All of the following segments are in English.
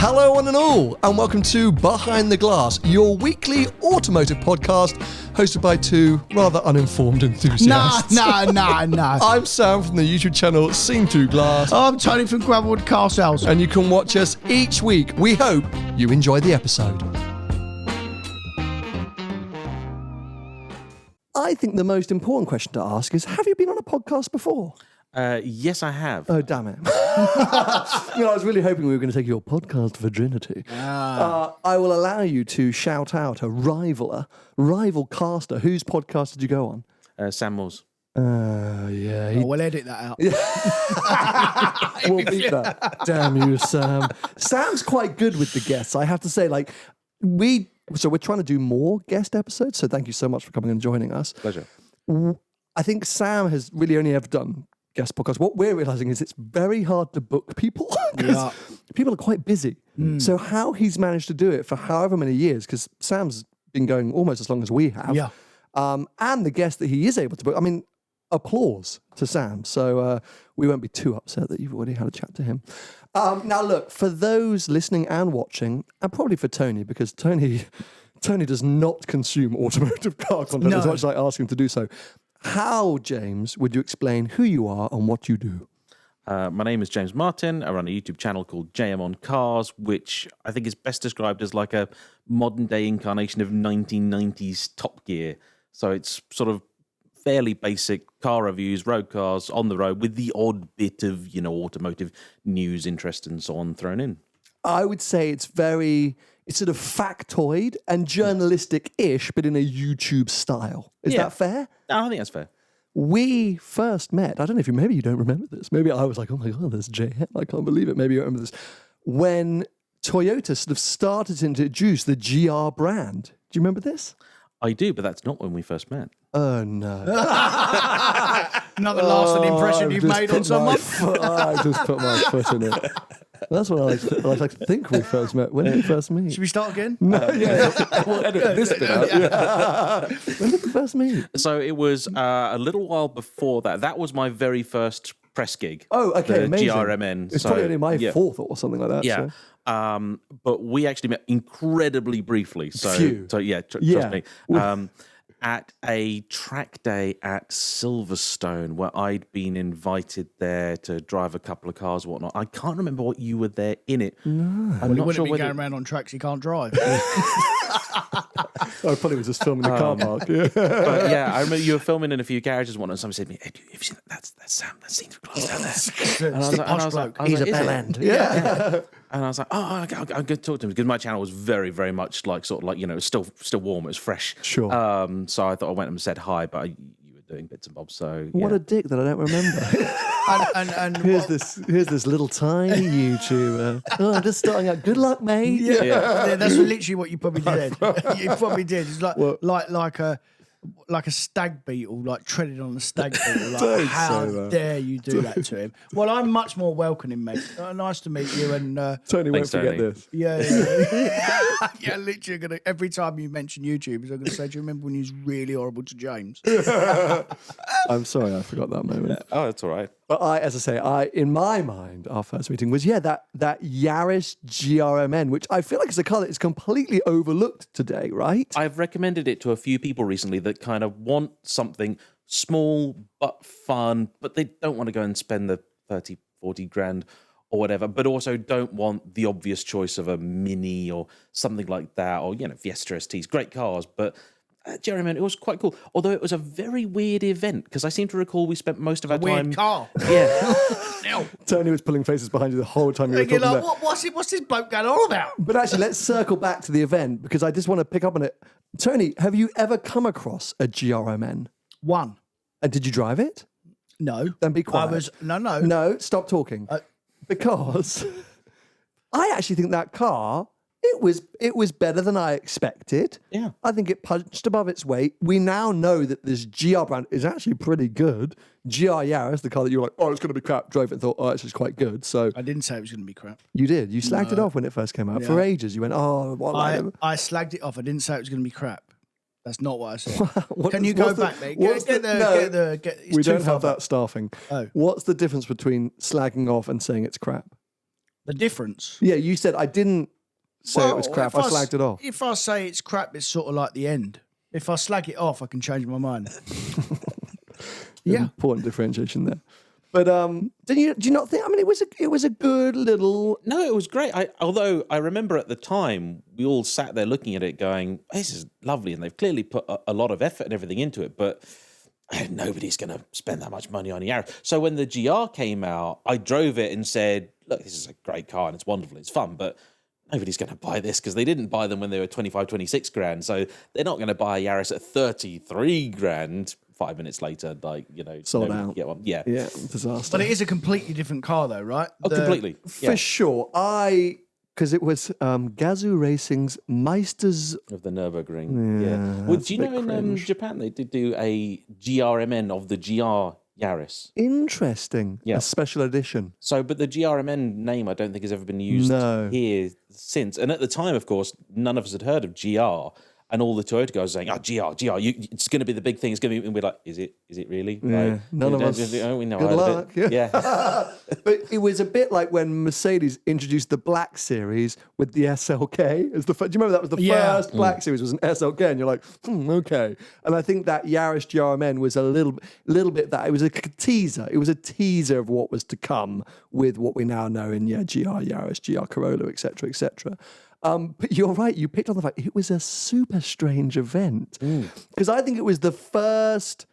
Hello one and all, and welcome to Behind the Glass, your weekly automotive podcast hosted by two rather uninformed enthusiasts. No. I'm Sam from the YouTube channel Seen Through Glass. I'm Tony from Gravelwood Car Sales. And you can watch us each week. We hope you enjoy the episode. I think the most important question to ask is, have you been on a podcast before? Yes, I have. Oh, damn it. I was really hoping we were going to take your podcast virginity. I will allow you to shout out a rival caster. Whose podcast did you go on? Sam Moore's. Yeah. We'll edit that out. We'll beat that. Damn you, Sam. Sam's quite good with the guests, I have to say. So we're trying to do more guest episodes, so thank you so much for coming and joining us. Pleasure. I think Sam has really only ever done guest podcasts. What we're realizing is it's very hard to book people because people are quite busy. So how he's managed to do it for however many years, because Sam's been going almost as long as we have, and the guests that he is able to book, I mean, applause to Sam. So we won't be too upset that you've already had a chat to him. Now look, for those listening and watching, and probably for Tony, because Tony does not consume automotive car content as much as I ask him to do so. How, James, would you explain who you are and what you do? My name is James Martin. I run a YouTube channel called JayEmm on Cars, which I think is best described as like a modern-day incarnation of 1990s Top Gear. So it's sort of fairly basic car reviews, road cars, on the road, with the odd bit of, automotive news, interest, and so on thrown in. I would say it's sort of factoid and journalistic-ish, but in a YouTube style. Is that fair? I think that's fair. We first met, I don't know if maybe you don't remember this. Maybe I was like, oh my God, there's JayEmm. I can't believe it. Maybe you remember this. When Toyota sort of started to introduce the GR brand. Do you remember this? I do, but that's not when we first met. Oh, no. Not the lasting impression you've made on someone. I just put my foot in it. That's what I like to think we first met. When did we first meet? Should we start again? No, we'll edit this bit out. Yeah. When did we first meet? So it was a little while before that. That was my very first press gig. Oh, okay, the amazing. GRMN. It's probably only my fourth or something like that. Yeah. So. But we actually met incredibly briefly. Trust me. At a track day at Silverstone, where I'd been invited there to drive a couple of cars and whatnot. I can't remember what you were there in it. No. I'm not sure. Be going around on tracks you can't drive. I probably was just filming the car park. Yeah. But yeah, I remember you were filming in a few garages and whatnot, and someone said to me, hey, have you seen that? That's Sam. That's Seen Through Glass down there. And I was like, he's a bell end. Yeah. And I was like, I'm going to talk to him, because my channel was very, very much like, sort of like, it was still warm, it was fresh. Sure. So I thought I went and said hi, but you were doing bits and bobs. So what a dick that I don't remember. and here's this little tiny YouTuber. Oh, I'm just starting out. Good luck, mate. Yeah, that's literally what you probably did. You probably did. It's like a stag beetle, like treading on a stag beetle. Like, how dare you do that to him? Well, I'm much more welcoming, mate. Nice to meet you. And Tony won't forget this. Yeah. Yeah, literally. Every time you mention YouTubers, I'm going to say, do you remember when he was really horrible to James? I'm sorry, I forgot that moment. Oh, that's all right. But as I say, in my mind, our first meeting was, that Yaris GRMN, which I feel like is a car that is completely overlooked today, right? I've recommended it to a few people recently that kind of want something small but fun, but they don't want to go and spend the 30, 40 grand or whatever, but also don't want the obvious choice of a Mini or something like that, or, Fiesta STs, great cars, but JayEmm, it was quite cool. Although it was a very weird event, because I seem to recall we spent most of our time... Weird car. Yeah. Tony was pulling faces behind you the whole time you were talking like, what's this bloke going on about? But actually, let's circle back to the event, because I just want to pick up on it. Tony, have you ever come across a GRMN? One. And did you drive it? No. Then be quiet. No, stop talking. Because I actually think that car... It was better than I expected. Yeah. I think it punched above its weight. We now know that this GR brand is actually pretty good. GR Yaris, the car that you were like, it's going to be crap, drove it and thought, it's just quite good. So I didn't say it was going to be crap. You did. You slagged it off when it first came out. For ages. You went, what? I slagged it off. I didn't say it was going to be crap. That's not what I said. Can you go back, mate? We don't have that staffing. Oh. What's the difference between slagging off and saying it's crap? The difference. Yeah, you said I didn't say it was crap. I slagged it off. If I say it's crap, it's sort of like the end. If I slag it off, I can change my mind. Yeah. Important differentiation there. But do you not think? I mean, it was a good little. No, it was great. Although I remember at the time we all sat there looking at it, going, "This is lovely," and they've clearly put a lot of effort and everything into it, but nobody's going to spend that much money on a Yaris. So when the GR came out, I drove it and said, "Look, this is a great car and it's wonderful, it's fun, but nobody's going to buy this because they didn't buy them when they were 25, 26 grand. So they're not going to buy a Yaris at 33 grand." 5 minutes later, sold out. Get one. Yeah, disaster. But it is a completely different car, though, right? Completely for sure. Because it was Gazoo Racing's Meisters of the Nürburgring. Yeah. Well, do you know in Japan they did do a GRMN of the GR Yaris? Interesting. Yeah. A special edition. So, but the GRMN name I don't think has ever been used here since. And at the time, of course, none of us had heard of GR. And all the Toyota guys were saying, GR, it's going to be the big thing. It's going to be, and we're like, is it really? Yeah, like, none of us. We know Good luck. Yeah. But it was a bit like when Mercedes introduced the Black Series with the SLK. Do you remember that was the first Black Series was an SLK? And you're like, okay. And I think that Yaris GRMN was a little bit that. It was a teaser. It was a teaser of what was to come with what we now know in GR Yaris, GR Corolla, etc., etc. But you're right, you picked on the fact it was a super strange event. Because I think it was the first,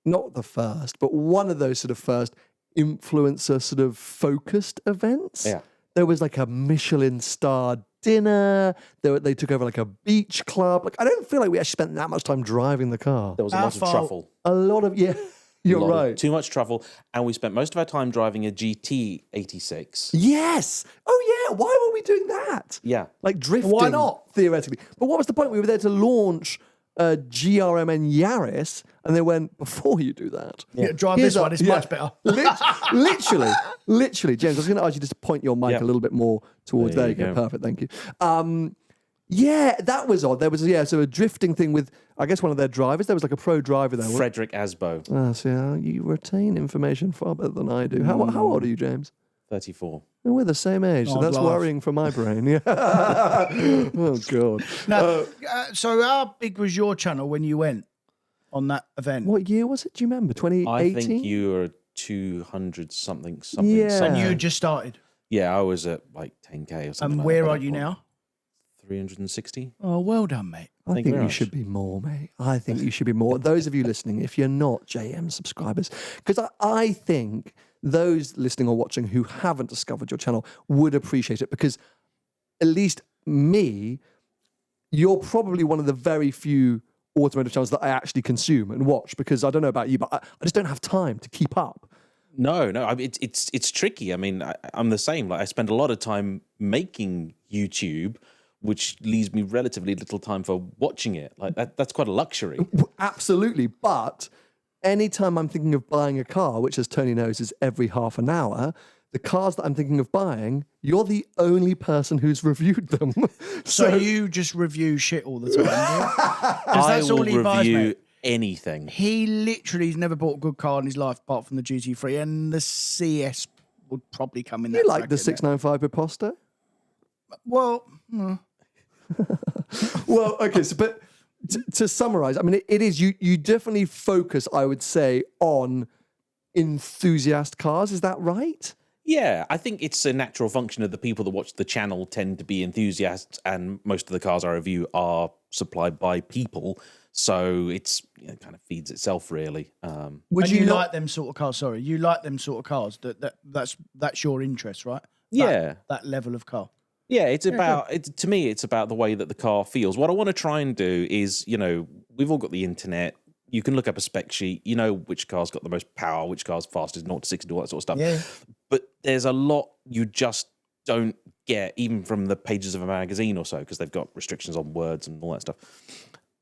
not the first, but one of those sort of first influencer sort of focused events. Yeah. There was like a Michelin star dinner. They took over like a beach club. Like I don't feel like we actually spent that much time driving the car. There was a lot of truffle. A lot of, you're right. Too much truffle. And we spent most of our time driving a GT86. Yes. Oh, yeah. Why were we doing that? Yeah. Like drifting. Why not? Theoretically. But what was the point? We were there to launch a GRMN Yaris, and they went, before you do that. Yeah, drive this one. It's much better. Literally, James, I was going to ask you just to point your mic a little bit more towards. There you go. Perfect. Thank you. Yeah, that was odd. There was, so a drifting thing with, I guess, one of their drivers. There was like a pro driver there. Frederick Asbo. See, you retain information far better than I do. How old are you, James? 34. Well, we're the same age, so that's worrying for my brain. Yeah. Oh, God. Now, so how big was your channel when you went on that event? What year was it? Do you remember? 2018? I think you were 200 something. Yeah. And you had just started? Yeah, I was at like 10K or something. And where are you now? 360. Oh, well done, mate. I think you should be more, mate. I think you should be more. Those of you listening, if you're not JayEmm subscribers, because I think those listening or watching who haven't discovered your channel would appreciate it, because at least me, you're probably one of the very few automotive channels that I actually consume and watch, because I don't know about you, but I just don't have time to keep up. No. I mean, it's tricky. I mean, I'm the same. Like I spend a lot of time making YouTube, which leaves me relatively little time for watching it. Like that's quite a luxury. Absolutely. But anytime I'm thinking of buying a car, which as Tony knows is every half an hour, the cars that I'm thinking of buying, you're the only person who's reviewed them. So you just review shit all the time, Because I that's will all he buys, review mate. anything. He literally has never bought a good car in his life apart from the GT3, and the CS would probably come in that You like the bracket, 695 Piposto? Well, Well, okay, so but to summarize, I mean, it is you definitely focus, I would say, on enthusiast cars. Is that right? Yeah, I think it's a natural function of the people that watch the channel tend to be enthusiasts, and most of the cars I review are supplied by people. So it kind of feeds itself, really. would you like them sort of cars? Sorry, you like them sort of cars. That's your interest, right? That level of car. Yeah, it's about to me. It's about the way that the car feels. What I want to try and do is, we've all got the internet. You can look up a spec sheet. You know which car's got the most power, which car's fastest, 0 to 60, all that sort of stuff. Yeah. But there's a lot you just don't get, even from the pages of a magazine or so, because they've got restrictions on words and all that stuff.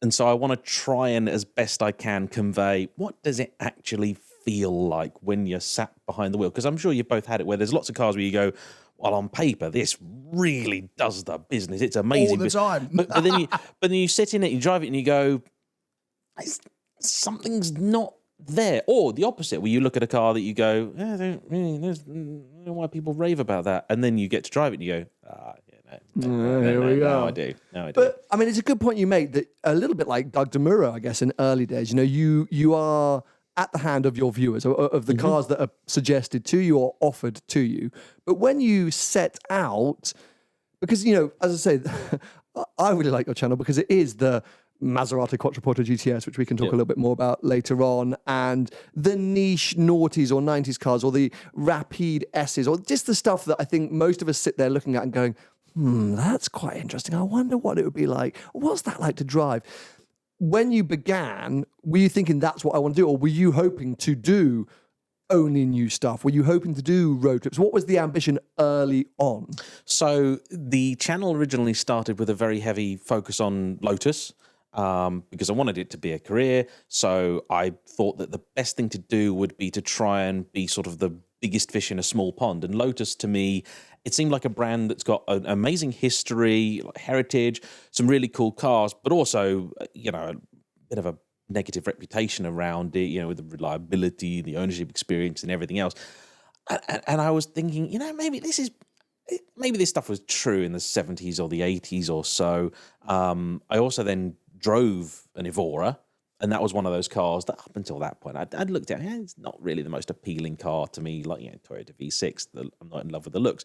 And so I want to try and, as best I can, convey what does it actually feel like when you're sat behind the wheel. Because I'm sure you've both had it where there's lots of cars where you go, well, on paper, this really does the business. It's amazing. All the time. but then you sit in it, you drive it, and you go, something's not there. Or the opposite, where you look at a car that you go, I don't know why people rave about that. And then you get to drive it and you go, here we go. Now I do. But I mean, it's a good point you make that a little bit like Doug DeMuro, I guess, in early days. You know, you are at the hand of your viewers, of the cars that are suggested to you or offered to you. But when you set out, because, you know, as I say, I really like your channel because it is the Maserati Quattroporta GTS, which we can talk a little bit more about later on, and the niche noughties or 90s cars or the Rapide S's, or just the stuff that I think most of us sit there looking at and going, that's quite interesting. I wonder what it would be like. What's that like to drive? When you began, were you thinking that's what I want to do? Or were you hoping to do only new stuff? Were you hoping to do road trips? What was the ambition early on? So the channel originally started with a very heavy focus on Lotus because I wanted it to be a career. So I thought that the best thing to do would be to try and be sort of the biggest fish in a small pond. And Lotus, to me, it seemed like a brand that's got an amazing history, like heritage, some really cool cars, but also, you know, a bit of a negative reputation around it, you know, with the reliability, the ownership experience and everything else. And I was thinking, you know, maybe this stuff was true in the 70s or the 80s or so. I also then drove an Evora, and that was one of those cars that up until that point, I'd looked at, it's not really the most appealing car to me, like, you know, Toyota V6, I'm not in love with the looks.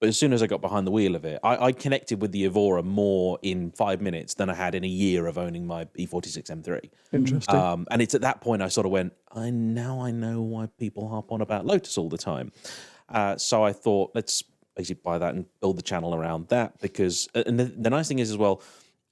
But as soon as I got behind the wheel of it, I connected with the Evora more in 5 minutes than I had in a year of owning my E46 M3. Interesting. And it's at that point I sort of went, I know why people harp on about Lotus all the time. So I thought, let's basically buy that and build the channel around that, because, and the nice thing is as well,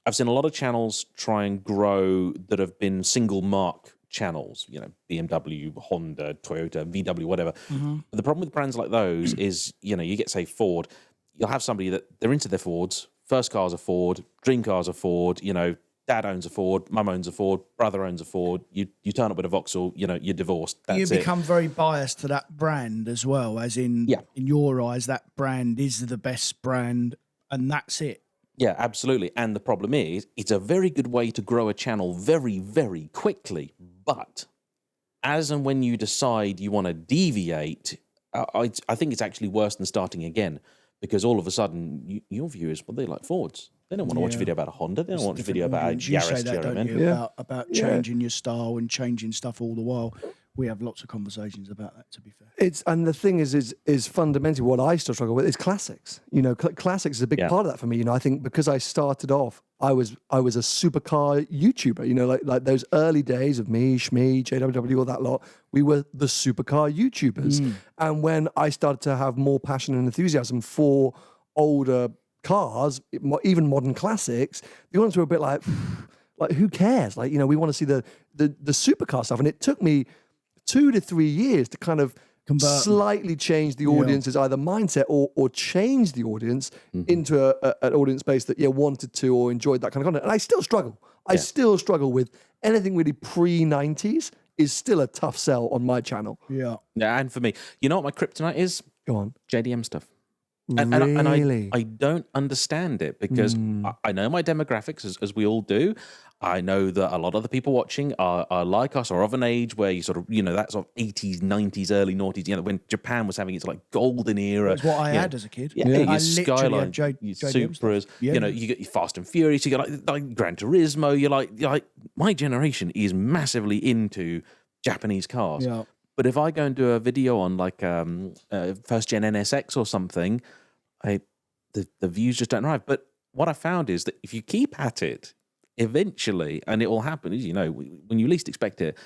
I've seen a lot of channels try and grow that have been single mark channels, you know, BMW, Honda, Toyota, VW, whatever. But the problem with brands like those is, you know, you get, say, Ford, you'll have somebody that they're into their Fords, first car's a Ford, dream car's a Ford, you know, dad owns a Ford, mum owns a Ford, brother owns a Ford, you turn up with a Vauxhall, you know, you're divorced. That's you become very biased to that brand as well, as in your eyes, that brand is the best brand and that's it. Yeah, absolutely. And the problem is, it's a very good way to grow a channel very, very quickly. But as and when you decide you want to deviate, I think it's actually worse than starting again, because all of a sudden your viewers, well, they like Fords. They don't want to watch a video about a Honda. They don't want to watch a video about a Yaris. You say that, don't you, Yeah. about changing your style and changing stuff all the while. We have lots of conversations about that, to be fair. And the thing is fundamentally what I still struggle with is classics. You know, classics is a big part of that for me. You know, I think because I started off, I was a supercar YouTuber. You know, like those early days of me, Shmee, JWW, all that lot. We were the supercar YouTubers. And when I started to have more passion and enthusiasm for older cars, even modern classics, the ones were a bit like who cares? Like, you know, we want to see the supercar stuff, and it took me 2 to 3 years to kind of slightly change the audience's either mindset or change the audience into an audience base that wanted to or enjoyed that kind of content. And I still struggle. I still struggle with anything really pre-90s is still a tough sell on my channel. Yeah, and for me, you know what my kryptonite is? Go on. JDM stuff. Really? And I don't understand it, because I know my demographics, as we all do. I know that a lot of the people watching are like us, or of an age where you sort of, you know, that sort of 80s, 90s, early noughties, you know, when Japan was having its like golden era. That's what I had as a kid. Yeah, your Skyline, your Supras, you know, you get your Fast and Furious, you get like Gran Turismo, you're like, my generation is massively into Japanese cars. Yeah. But if I go and do a video on like first gen NSX or something, the views just don't arrive. But what I found is that if you keep at it, eventually, and it will happen, you know, when you least expect it.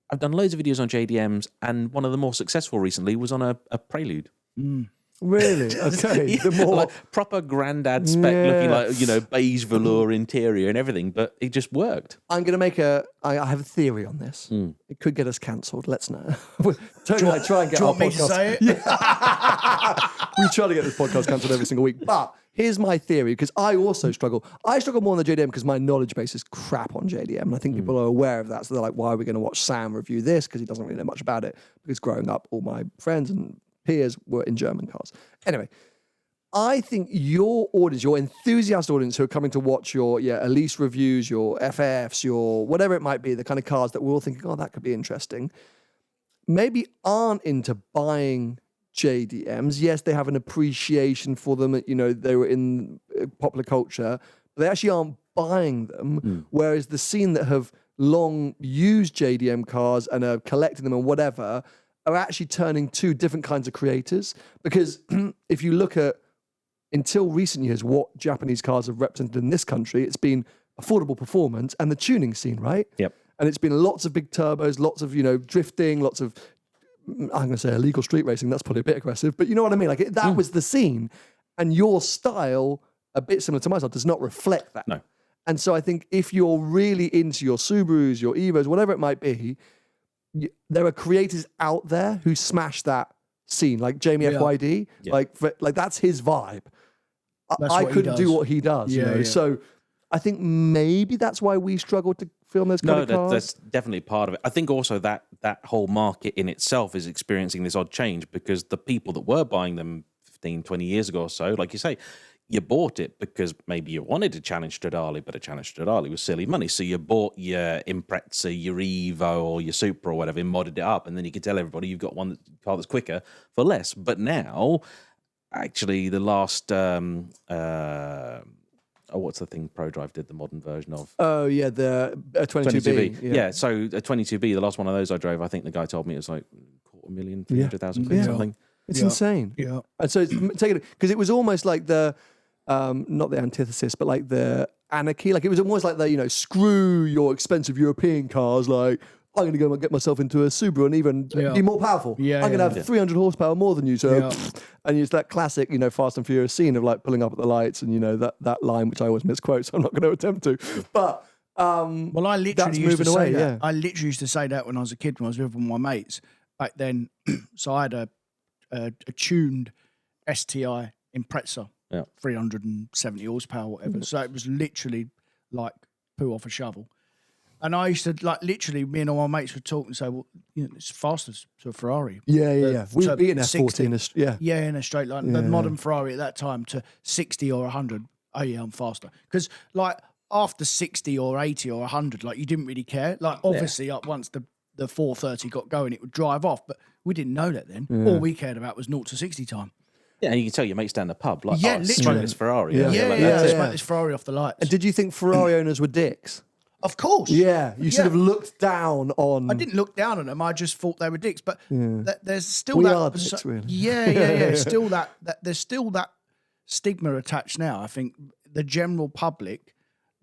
I've done loads of videos on JDMs, and one of the more successful recently was on a Prelude. Really? Okay. The more like proper granddad spec, looking like, you know, beige velour interior and everything, but it just worked. I'm going to make I have a theory on this. It could get us cancelled. Let's know. Tony and I try and get our podcast. Do you want me to say it? We try to get this podcast cancelled every single week. But here's my theory, because I also struggle. I struggle more on the JDM because my knowledge base is crap on JDM. And I think people are aware of that. So they're like, why are we going to watch Sam review this? Because he doesn't really know much about it. Because growing up, all my friends and peers were in German cars. Anyway, I think your audience, your enthusiast audience who are coming to watch your Elise reviews, your FFs, your whatever it might be, the kind of cars that we're all thinking, oh, that could be interesting, maybe aren't into buying JDMs. Yes, they have an appreciation for them. You know, they were in popular culture, but they actually aren't buying them. Whereas the scene that have long used JDM cars and are collecting them and whatever are actually turning to different kinds of creators. Because if you look at, until recent years, what Japanese cars have represented in this country, it's been affordable performance and the tuning scene, right? Yep. And it's been lots of big turbos, lots of, drifting, lots of, I'm going to say illegal street racing. That's probably a bit aggressive, but you know what I mean? Like that was the scene. And your style, a bit similar to my style, does not reflect that. No. And so I think if you're really into your Subarus, your Evos, whatever it might be, there are creators out there who smash that scene, like Jamie FYD. Yeah. Like that's his vibe. That's I what he couldn't does. do what he does, you know. Yeah. So I think maybe that's why we struggle to film those kind of cars. That's definitely part of it. I think also that whole market in itself is experiencing this odd change because the people that were buying them 15, 20 years ago or so, like you say, you bought it because maybe you wanted to challenge Stradale, but a challenge Stradale was silly money. So you bought your Impreza, your Evo, or your Supra or whatever, and modded it up, and then you could tell everybody you've got one car that's quicker for less. But now, actually, the last what's the thing ProDrive did the modern version of? Oh yeah, the 22B. Yeah, so a 22B, the last one of those I drove, I think the guy told me it was like 250,000, 300,000 quid, something. It's insane. Yeah. And so it's taken, because it was almost like the not the antithesis, but like the anarchy. Like it was almost like the, screw your expensive European cars. Like I'm going to go and get myself into a Subaru and even be more powerful. Yeah, I'm going to have 300 horsepower more than you. So, and it's that classic, Fast and Furious scene of like pulling up at the lights and that line, which I always misquote, so I'm not going to attempt to. But well, I literally used to say that. Yeah. I literally used to say that when I was a kid, when I was living with my mates back then. So I had a tuned STI Impreza, 370 horsepower, whatever. So it was literally like poo off a shovel. And I used to, like, literally, me and all my mates would talk and say, well, it's faster to a Ferrari. Yeah. We've beaten F40. F40 in a straight line. The modern Ferrari at that time to 60 or 100, oh yeah, I'm faster. Because, like, after 60 or 80 or 100, like, you didn't really care. Like, obviously, once the 430 got going, it would drive off. But we didn't know that then. All we cared about was 0 to 60 time. Yeah, and you can tell your mates down the pub, like, literally. smoke this Ferrari. Yeah, smoke this Ferrari off the lights. And did you think Ferrari owners were dicks? Of course. Yeah, you sort of looked down on. I didn't look down on them. I just thought they were dicks. But there's still We that. are dicks, really. Yeah. Still that. There's still that stigma attached now. I think the general public,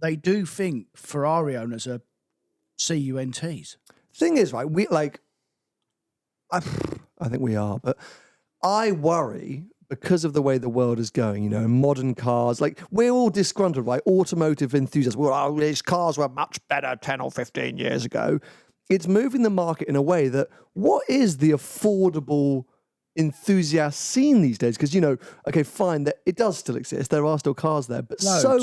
they do think Ferrari owners are CUNTs. Thing is, right? We like. I think we are, but I worry. Because of the way the world is going, modern cars, like we're all disgruntled, right? Automotive enthusiasts. Well, these cars were much better 10 or 15 years ago. It's moving the market in a way that what is the affordable enthusiast scene these days? Because, okay, fine, that it does still exist. There are still cars there, but so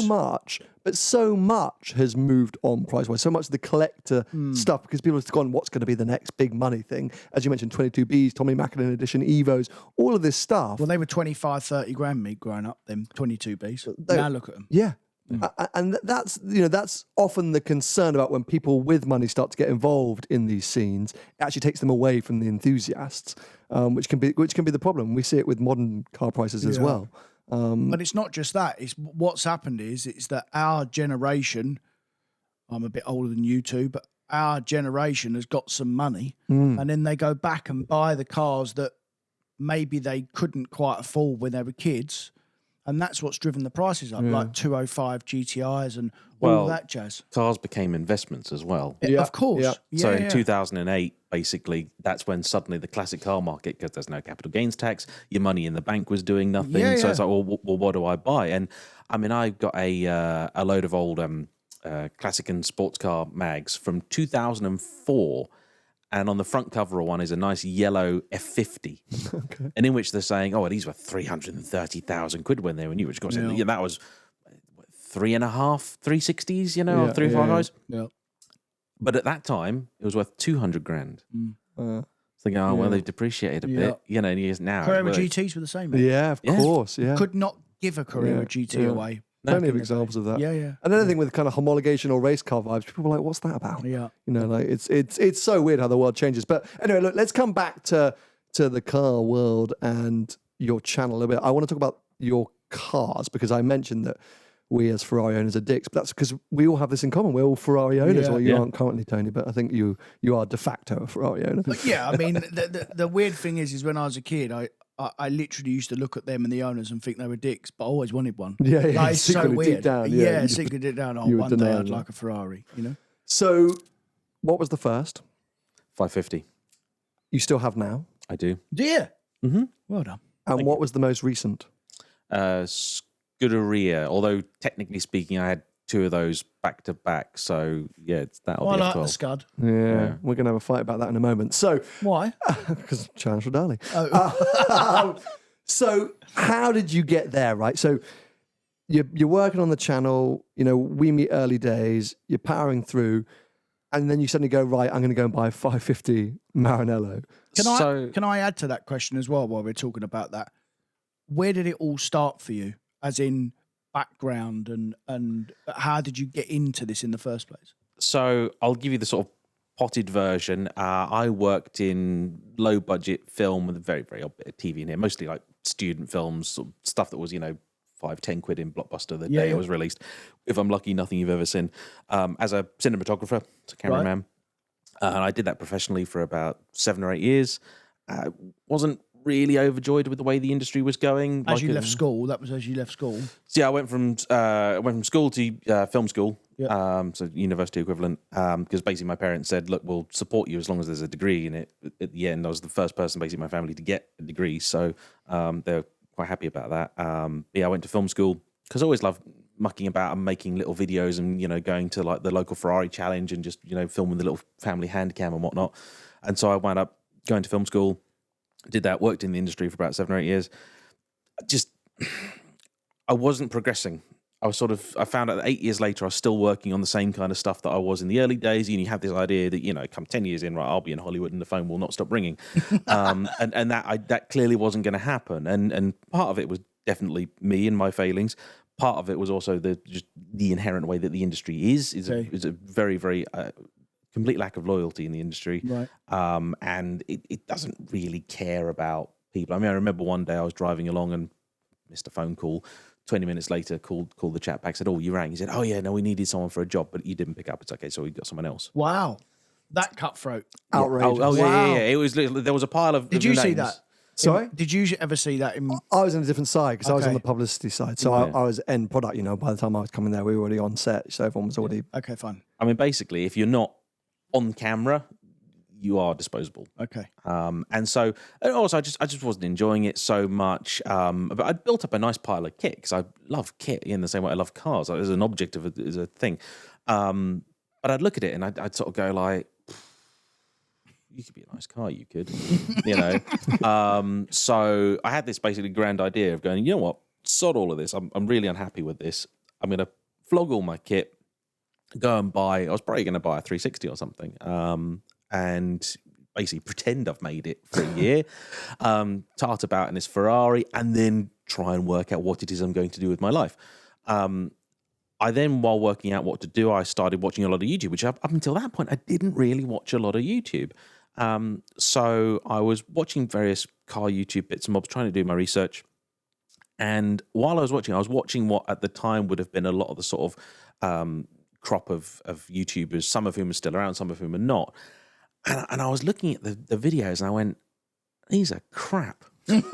much has moved on price-wise. So much of the collector stuff, because people have gone, what's going to be the next big money thing? As you mentioned, 22Bs, Tommy McLaren edition, Evos, all of this stuff. Well, they were 25, 30 grand me growing up, them 22Bs. Now look at them. Yeah. And that's often the concern about when people with money start to get involved in these scenes. It actually takes them away from the enthusiasts, which can be the problem. We see it with modern car prices as well. But it's not just that. It's what's happened is that our generation, I'm a bit older than you two, but our generation has got some money, and then they go back and buy the cars that maybe they couldn't quite afford when they were kids. And that's what's driven the prices up, like 205 GTIs and all that jazz. Cars became investments as well. Yeah, of course. Yeah. So in 2008, basically, that's when suddenly the classic car market, because there's no capital gains tax, your money in the bank was doing nothing. So it's like, well, what do I buy? And I mean, I've got a load of old classic and sports car mags from 2004. And on the front cover of one is a nice yellow F50, and in which they're saying, "Oh, these were 330,000 quid when they were new." Which, of course, that was 3.5 360s, or 355s. Yeah. But at that time, it was worth 200 grand. Thinking, oh, well, they've depreciated a bit, you know, years now. Carrera GTs were the same, mate. Yeah, of course, yeah. Could not give a Carrera GT away. Plenty of examples of that. Yeah, yeah. And anything with kind of homologation or race car vibes, people are like, what's that about? Yeah. You know, like it's so weird how the world changes. But anyway, look, let's come back to the car world and your channel a little bit. I want to talk about your cars because I mentioned that we as Ferrari owners are dicks, but that's because we all have this in common. We're all Ferrari owners. Yeah. Well, you aren't currently, Tony, but I think you are de facto a Ferrari owner. But yeah, I mean, the weird thing is when I was a kid, I literally used to look at them and the owners and think they were dicks, but I always wanted one. Yeah, yeah. Like, it's so Secretly, weird. deep down, yeah, secretly deep down. Oh, you were one day denying I'd that. like a Ferrari, you know? So what was the first? 550. You still have now? I do. Dear. Mm-hmm. Well done. And what was the most recent? Scuderia, although technically speaking, I had 2 of those back to back. So yeah, that'll Well, be I a like the 12. Scud. Yeah, we're going to have a fight about that in a moment. So, Why? because Challenge for Dali. Oh. So how did you get there, right? So you're working on the channel, you know, we meet early days, you're powering through, and then you suddenly go, right, I'm going to go and buy a 550 Maranello. Can I add to that question as well while we're talking about that? Where did it all start for you? As in background and how did you get into this in the first place? So I'll give you the sort of potted version. I worked in low budget film with a very, very odd bit of TV in here, mostly like student films, sort of stuff that was, you know, 5-10 quid in Blockbuster the day it was released. If I'm lucky, nothing you've ever seen. As a cinematographer, as a cameraman. And I did that professionally for about 7 or 8 years. Wasn't really overjoyed with the way the industry was going. As you left school, that was as you left school. So yeah, I went from school to film school, Yep. so university equivalent. Because basically my parents said, "Look, we'll support you as long as there's a degree in it." At the end, I was the first person basically in my family to get a degree, so they're quite happy about that. Yeah, I went to film school because I always loved mucking about and making little videos, and you know, going to like the local Ferrari challenge and just filming the little family hand cam and whatnot. And so I wound up going to film school. Did that, worked in the industry for about 7 or 8 years. I wasn't progressing. I found out that 8 years later, I was still working on the same kind of stuff that I was in the early days. And you have this idea that, come 10 years in, right, I'll be in Hollywood and the phone will not stop ringing. And that clearly wasn't going to happen. And part of it was definitely me and my failings. Part of it was also the inherent way that the industry is a very, very... complete lack of loyalty in the industry, Right. And it doesn't really care about people. I mean, I remember one day I was driving along and missed a phone call. 20 minutes later, called the chat back, said, "Oh, you rang." He said, "Oh yeah, no, we needed someone for a job, but you didn't pick up. It's okay, so we got someone else." Wow. That cutthroat. Outrageous. Oh Wow. yeah. It was. There was a pile of. Did you see names. that? Sorry? Did you ever see that in... I was on a different side because I was on Okay. the publicity side. So I was end product, by the time I was coming there, we were already on set. So everyone was already... Okay, fine. I mean, basically, if you're not on camera, you are disposable. Okay. And also I just wasn't enjoying it so much. But I'd built up a nice pile of kit because I love kit in the same way I love cars. As an object as a thing. But I'd look at it and I'd sort of go like, you could be a nice car, you could, So I had this basically grand idea of going, you know what, sod all of this. I'm really unhappy with this. I'm going to flog all my kit, go and buy, I was probably going to buy a 360 or something, and basically pretend I've made it for a year, tart about in this Ferrari, and then try and work out what it is I'm going to do with my life. I then, while working out what to do, I started watching a lot of YouTube, which up until that point, I didn't really watch a lot of YouTube. So I was watching various car YouTube bits and bobs, trying to do my research. And while I was watching what at the time would have been a lot of the sort of crop of YouTubers, some of whom are still around, some of whom are not. And I was looking at the videos and I went, these are crap. I'm going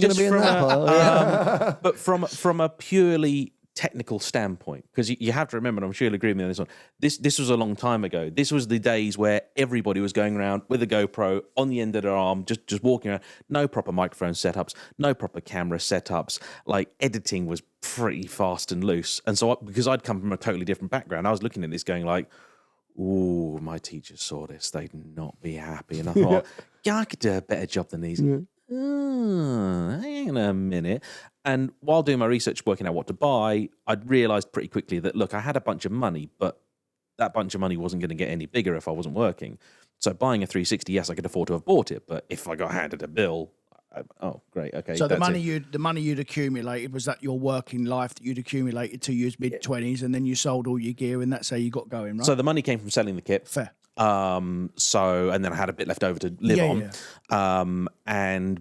to be in that part. But from a purely technical standpoint, because you have to remember, and I'm sure you'll agree with me on this one, this was a long time ago. This was the days where everybody was going around with a GoPro on the end of their arm, just walking around, no proper microphone setups, no proper camera setups, like editing was pretty fast and loose. And so because I'd come from a totally different background, I was looking at this going like, ooh, my teachers saw this, they'd not be happy. And I thought, yeah, I could do a better job than these. Yeah. Hang on a minute. And while doing my research, working out what to buy, I'd realised pretty quickly that, look, I had a bunch of money, but that bunch of money wasn't going to get any bigger if I wasn't working. So buying a 360, yes, I could afford to have bought it, but if I got handed a bill, oh, great, okay. So that's the money you'd accumulated, was that your working life that you'd accumulated to your mid-20s, and then you sold all your gear, and that's how you got going, right? So the money came from selling the kit. Fair. And then I had a bit left over to live on.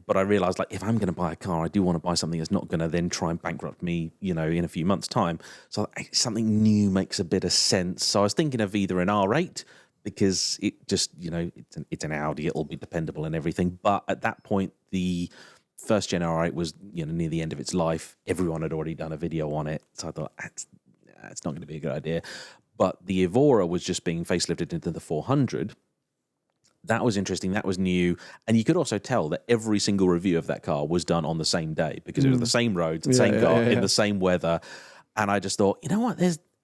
But I realized, like, if I'm going to buy a car, I do want to buy something that's not going to then try and bankrupt me, in a few months' time. So something new makes a bit of sense. So I was thinking of either an R8, because it just, it's an Audi, it'll be dependable and everything. But at that point, the first gen R8 was, near the end of its life. Everyone had already done a video on it. So I thought, that's not going to be a good idea. But the Evora was just being facelifted into the 400. That was interesting. That was new. And you could also tell that every single review of that car was done on the same day, because it was the same roads, the same car, in the same weather. And I just thought, you know what?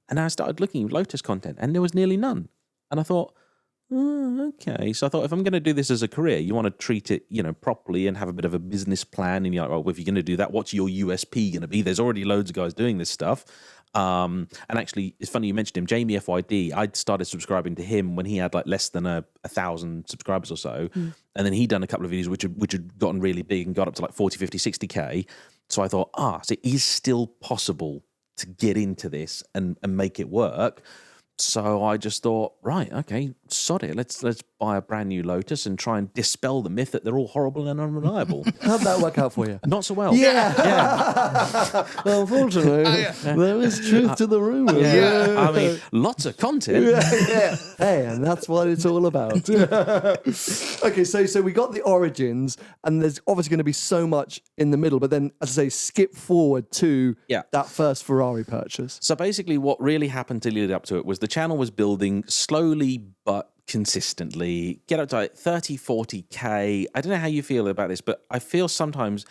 And I started looking at Lotus content, and there was nearly none. And I thought, okay. So I thought, if I'm going to do this as a career, you want to treat it, properly and have a bit of a business plan. And you're like, well, if you're going to do that, what's your USP going to be? There's already loads of guys doing this stuff. And actually, it's funny you mentioned him, Jamie FYD. I'd started subscribing to him when he had like less than 1,000 subscribers or so. And then he'd done a couple of videos which had gotten really big and got up to like 40, 50, 60K. So I thought, so it is still possible to get into this and make it work. So I just thought, right, okay, sod it. Let's buy a brand new Lotus and try and dispel the myth that they're all horrible and unreliable. How'd that work out for you? Not so well. Yeah. Well, unfortunately, there is truth to the rumour. I mean, lots of content. Hey, and that's what it's all about. Okay, so we got the origins, and there's obviously going to be so much in the middle, but then, as I say, skip forward to that first Ferrari purchase. So basically what really happened to lead up to it was the channel was building slowly but consistently, get up to like 30, 40K. I don't know how you feel about this, but I feel sometimes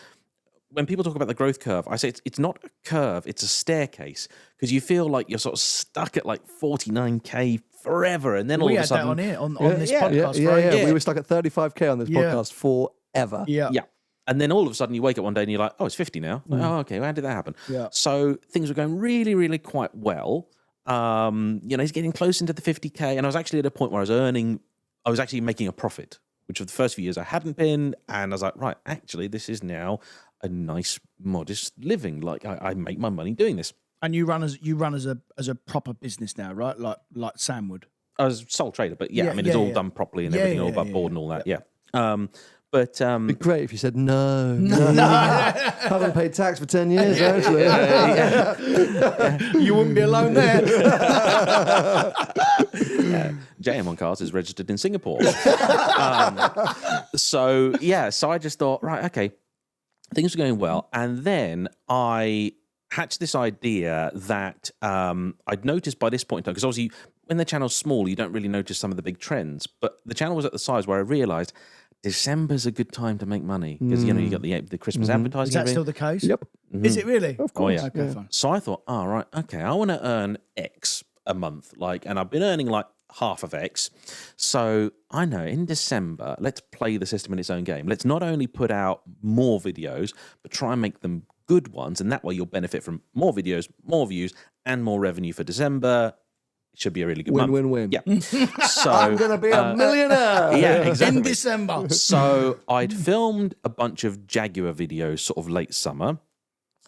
when people talk about the growth curve, I say it's not a curve, it's a staircase, because you feel like you're sort of stuck at like 49K forever, and then all of a sudden... We had that on here, on this podcast, right? Yeah, we were stuck at 35K on this podcast forever. Yeah. And then all of a sudden you wake up one day and you're like, oh, it's 50 now. Like, oh, okay, how did that happen? Yeah. So things were going really, really quite well. He's getting close into the 50K, and I was actually at a point where I was actually making a profit, which for the first few years I hadn't been, and I was like, right, actually, this is now a nice, modest living. Like I make my money doing this. And you run as a proper business now, right? Like Sam would. I was sole trader, but it's all done properly and everything, all above board and all that. But it'd be great if you said no. Haven't paid tax for 10 years, actually. You wouldn't be alone there. JayEmm on Cars is registered in Singapore. So I just thought, right, okay, things are going well. And then I hatched this idea that I'd noticed by this point in time, because obviously when the channel's small, you don't really notice some of the big trends. But the channel was at the size where I realised December's a good time to make money, because you got the Christmas advertising. Is that still the case? Yep. Is it really? Of course. Oh, Okay, fine. So I thought, right, okay, I want to earn X a month, and I've been earning like half of X. So I know in December, let's play the system in its own game. Let's not only put out more videos, but try and make them good ones, and that way you'll benefit from more videos, more views, and more revenue for December. It should be a really good month. Win-win-win. Yeah. So I'm going to be a millionaire. Yeah, exactly. In December. So I'd filmed a bunch of Jaguar videos sort of late summer.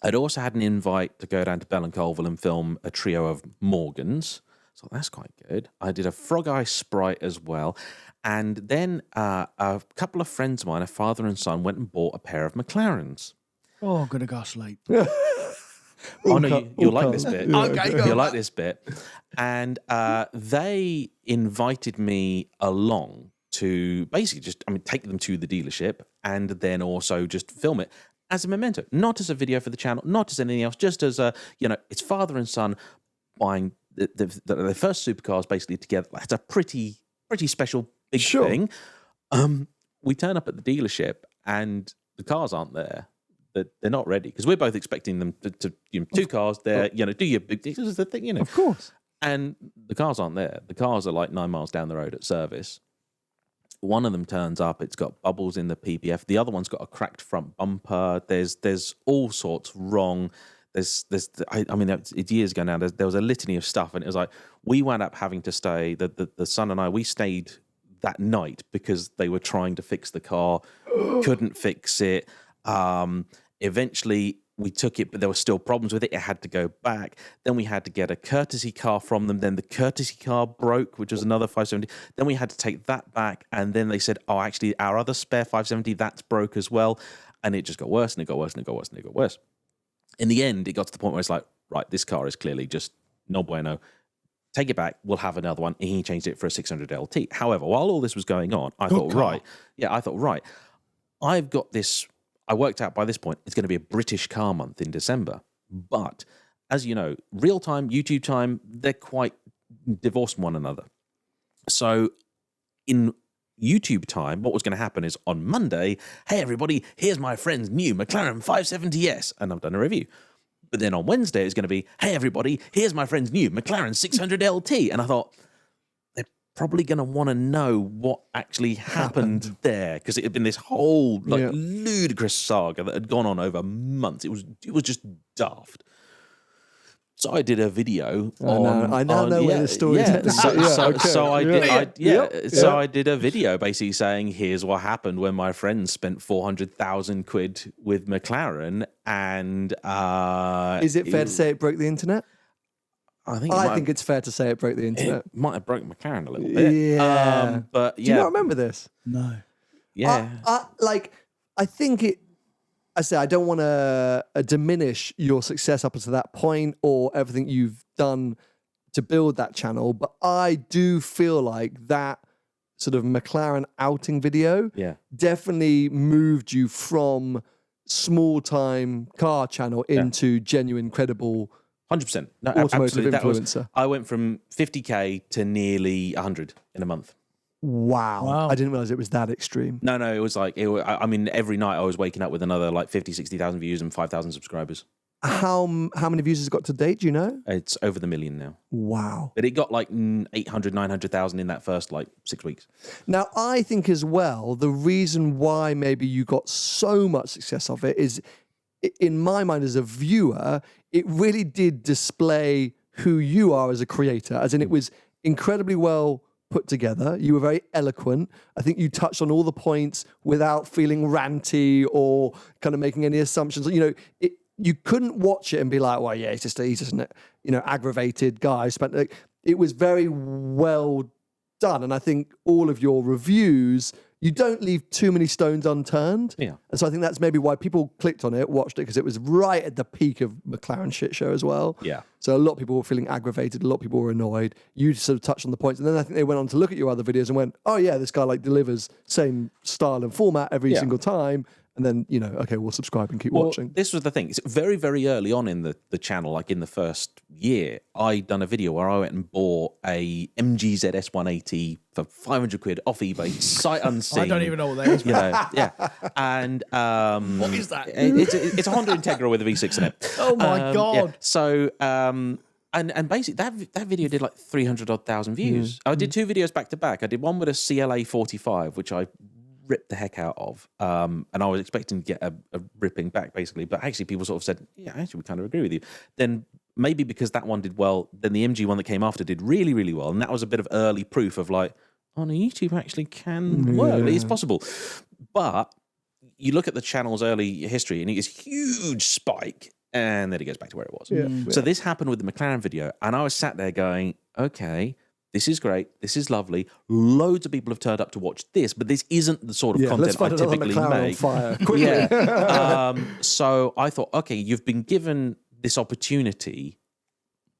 I'd also had an invite to go down to Bell and Colville and film a trio of Morgans. So that's quite good. I did a Frog Eye Sprite as well. And then a couple of friends of mine, a father and son, went and bought a pair of McLarens. Oh, I'm going to go sleep. Oh, no, you'll like this bit. Okay, you'll like this bit. And they invited me along to basically take them to the dealership and then also just film it as a memento, not as a video for the channel, not as anything else, just as it's father and son buying the first supercars basically together. It's a pretty special big thing. We turn up at the dealership and the cars aren't there. They're not ready, because we're both expecting them to two cars there, do your big, this is the thing, Of course. And the cars aren't there. The cars are like 9 miles down the road at service. One of them turns up, it's got bubbles in the PPF. The other one's got a cracked front bumper. There's all sorts wrong. It's years ago now. There was a litany of stuff, and it was like we wound up having to stay. The son and I, we stayed that night because they were trying to fix the car, couldn't fix it. Eventually, we took it, but there were still problems with it. It had to go back. Then we had to get a courtesy car from them. Then the courtesy car broke, which was another 570. Then we had to take that back. And then they said, oh, actually, our other spare 570, that's broke as well. And it just got worse and it got worse and it got worse and it got worse. In the end, it got to the point where it's like, right, this car is clearly just no bueno. Take it back. We'll have another one. And he changed it for a 600 LT. However, while all this was going on, I thought, right. I've got this. I worked out by this point, it's going to be a British car month in December. But as you know, real time, YouTube time, they're quite divorced from one another. So in YouTube time, what was going to happen is on Monday, hey, everybody, here's my friend's new McLaren 570S. And I've done a review. But then on Wednesday, it's going to be, hey, everybody, here's my friend's new McLaren 600 LT. And I thought, they're probably going to want to know what actually happened there, because it had been this whole ludicrous saga that had gone on over months. It was just daft. So I did a video. I now know where the story is. So I did a video basically saying, here's what happened when my friend spent 400,000 quid with McLaren, and is it fair to say it broke the internet? I think it's fair to say it broke the internet. It might have broken McLaren a little bit. Yeah. But yeah. Do you not remember this? No. Yeah. I think it. I say I don't want to diminish your success up until that point or everything you've done to build that channel, but I do feel like that sort of McLaren outing video definitely moved you from small-time car channel into genuine, credible 100%. No, automotive influencer. I went from 50K to nearly 100 in a month. Wow. I didn't realize it was that extreme. No, it was like, I mean, every night I was waking up with another like 50, 60,000 views and 5,000 subscribers. How many views has it got to date, do you know? It's over the million now. Wow. But it got like 800, 900,000 in that first like 6 weeks. Now, I think as well, the reason why maybe you got so much success of it is, in my mind as a viewer, it really did display who you are as a creator, as in it was incredibly well put together. You were very eloquent. I think you touched on all the points without feeling ranty or kind of making any assumptions. You know, you couldn't watch it and be like, well, yeah, he's just an aggravated guy. It was very well done. And I think all of your reviews, you don't leave too many stones unturned. Yeah. And so I think that's maybe why people clicked on it, watched it, because it was right at the peak of McLaren shit show as well. Yeah. So a lot of people were feeling aggravated. A lot of people were annoyed. You sort of touched on the points. And then I think they went on to look at your other videos and went, oh yeah, this guy like delivers same style and format every single time. And then, okay, we'll subscribe and keep watching. This was the thing. It's very, very early on in the channel, like in the first year, I done a video where I went and bought a MG ZS 180 for 500 quid off eBay, sight unseen. I don't even know what that is. Yeah. And what is that? It's a Honda Integra with a V6 in it. Oh my God. Yeah. So, and basically that video did like 300,000 views. I did 2 videos back to back. I did one with a CLA 45, which I ripped the heck out of, and I was expecting to get a ripping back basically, but actually people sort of said, yeah, actually we kind of agree with you. Then maybe because that one did well, then the MG one that came after did really, really well, and that was a bit of early proof of like, oh no, YouTube actually can work. It's possible. But you look at the channel's early history and it's a huge spike, and then it goes back to where it was. So this happened with the McLaren video, and I was sat there going, okay, this is great. This is lovely. Loads of people have turned up to watch this, but this isn't the sort of content I typically make. On fire. So I thought, okay, you've been given this opportunity.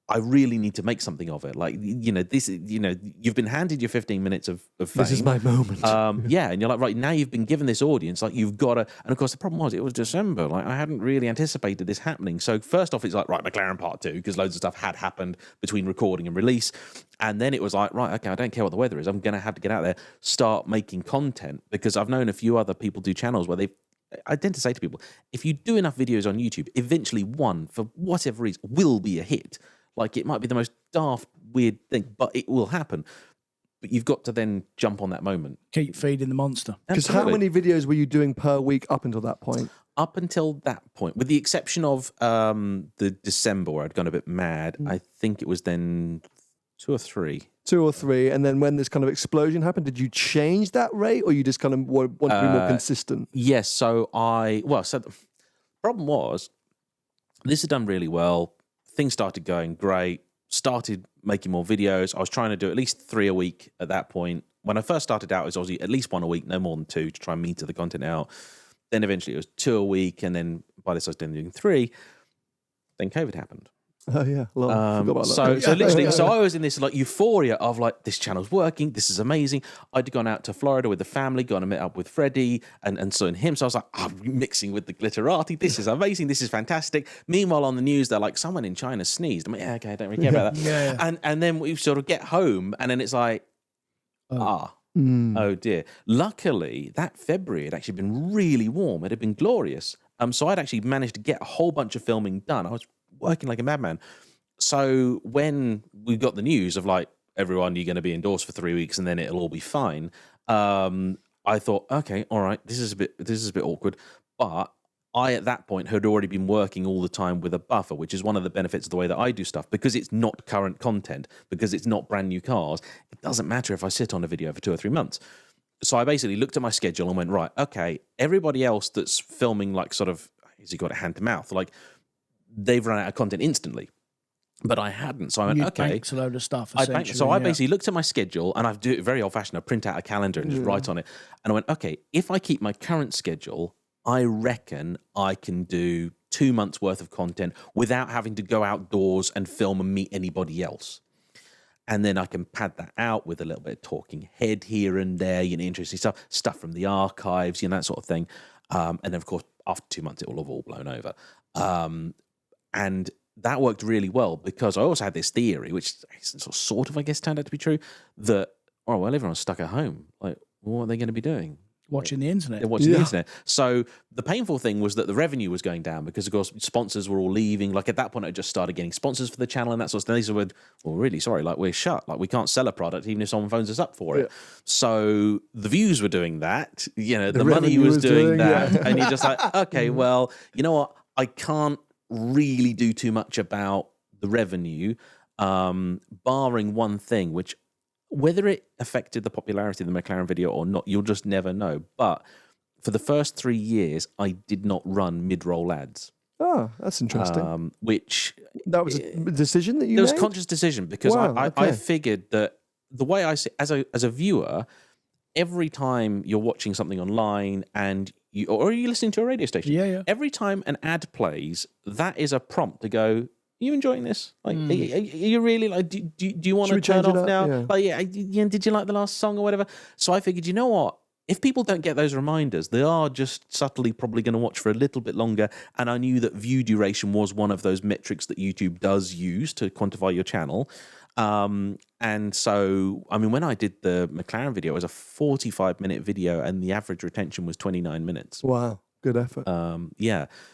I really need to make something of it. Like, you've been handed your 15 minutes of fame. This is my moment. And you're like, right, now you've been given this audience, like you've got to, and of course the problem was it was December. Like I hadn't really anticipated this happening. So first off, it's like, right, McLaren part 2, because loads of stuff had happened between recording and release. And then it was like, right, okay, I don't care what the weather is. I'm going to have to get out there, start making content, because I've known a few other people do channels where I tend to say to people, if you do enough videos on YouTube, eventually one, for whatever reason, will be a hit. Like, it might be the most daft, weird thing, but it will happen. But you've got to then jump on that moment. Keep feeding the monster. Because how many videos were you doing per week up until that point? Up until that point, with the exception of the December where I'd gone a bit mad, I think it was then 2 or 3. 2 or 3, and then when this kind of explosion happened, did you change that rate, or you just kind of want to be more consistent? Yes. So the problem was, this had done really well. Things started going great. Started making more videos. I was trying to do at least 3 a week at that point. When I first started out, it was obviously at least 1 a week, no more than 2, to try and meter the content out. Then eventually it was 2 a week, and then by this I was doing 3. Then COVID happened. Oh yeah, forgot about that. So literally, so I was in this like euphoria of like, this channel's working, this is amazing. I'd gone out to Florida with the family, gone and met up with Freddie and so and him. So I was like, I'm mixing with the glitterati. This is amazing. This is fantastic. Meanwhile, on the news, they're like, someone in China sneezed. I'm like, yeah, okay, I don't really care about that. And then we sort of get home, and then it's like, oh dear. Luckily, that February had actually been really warm. It had been glorious. So I'd actually managed to get a whole bunch of filming done. I was working like a madman. So when we got the news of like, everyone, you're going to be indoors for 3 weeks and then it'll all be fine, I thought, okay, all right, this is a bit awkward. But I, at that point, had already been working all the time with a buffer, which is one of the benefits of the way that I do stuff. Because it's not current content, because it's not brand new cars, it doesn't matter if I sit on a video for 2 or 3 months. So I basically looked at my schedule and went, right, okay, everybody else that's filming like sort of, has he got it hand to mouth? Like, they've run out of content instantly. But I hadn't. So I went, okay. Banks a load of stuff, I basically looked at my schedule, and I do it very old-fashioned. I print out a calendar and just write on it. And I went, okay, if I keep my current schedule, I reckon I can do 2 months worth of content without having to go outdoors and film and meet anybody else. And then I can pad that out with a little bit of talking head here and there, interesting stuff from the archives, that sort of thing. And then, of course, after 2 months, it will have all blown over. And that worked really well, because I also had this theory, which sort of, I guess, turned out to be true, that, oh, well, everyone's stuck at home. Like, what are they going to be doing? Watching the internet. They're watching the internet. So the painful thing was that the revenue was going down, because, of course, sponsors were all leaving. Like, at that point, I just started getting sponsors for the channel and that sort of thing. They said, well, really, sorry, like, we're shut. Like, we can't sell a product even if someone phones us up for it. So the views were doing that. The money was doing that. And you're just like, okay, well, you know what? I can't really do too much about the revenue, barring one thing, which, whether it affected the popularity of the McLaren video or not, you'll just never know. But for the first 3 years, I did not run mid-roll ads. Oh, that's interesting. Which... That was a decision that you made? It was a conscious decision, because I figured that the way I see, as a viewer, every time you're watching something online and or are you listening to a radio station? Every time an ad plays, that is a prompt to go, are you enjoying this? Like, are you really like? Do you want to turn off now? Like, did you like the last song or whatever? So I figured, you know what? If people don't get those reminders, they are just subtly probably going to watch for a little bit longer. And I knew that view duration was one of those metrics that YouTube does use to quantify your channel. And so, I mean, when I did the McLaren video, it was a 45-minute video, and the average retention was 29 minutes. Wow, good effort.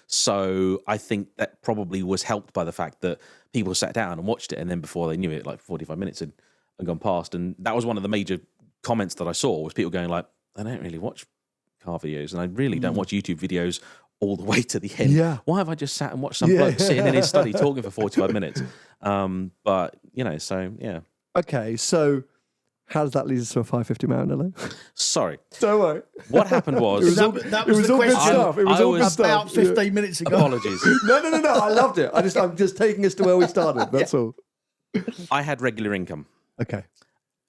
So I think that probably was helped by the fact that people sat down and watched it, and then before they knew it, like 45 minutes had gone past. And that was one of the major comments that I saw, was people going like, I don't really watch car videos, and I really don't watch YouTube videos all the way to the end. Yeah. Why have I just sat and watched some bloke sitting in his study talking for 45 minutes? But, so, yeah. Okay, so how does that lead us to a 550 Maranello? Sorry. Don't worry. What happened was... that was the all question. good stuff. It was all good stuff. About 15 minutes ago. Apologies. No, I loved it. I'm just taking us to where we started. That's all. I had regular income. Okay.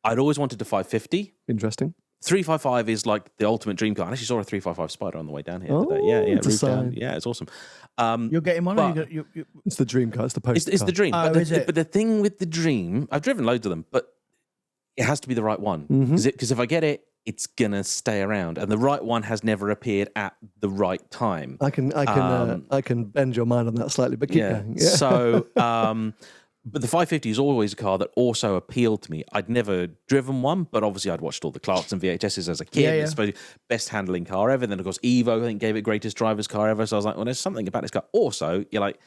I'd always wanted a 550. Interesting. 355 is like the ultimate dream car. I actually saw a 355 Spider on the way down here today. Yeah, it's a roof down. sign. Yeah, it's awesome. You're getting one, or you It's the dream car. It's the poster It's car. the dream. Oh, But the thing with the dream, I've driven loads of them, but it has to be the right one. Because if I get it, it's gonna stay around, and the right one has never appeared at the right time. I can bend your mind on that slightly, but keep going. Yeah. So, but the 550 is always a car that also appealed to me. I'd never driven one, but obviously I'd watched all the Clarkson VHSs as a kid. Yeah. It's supposed to be best handling car ever. Then, of course, Evo, I think, gave it greatest driver's car ever. So I was like, well, there's something about this car. Also, you're like,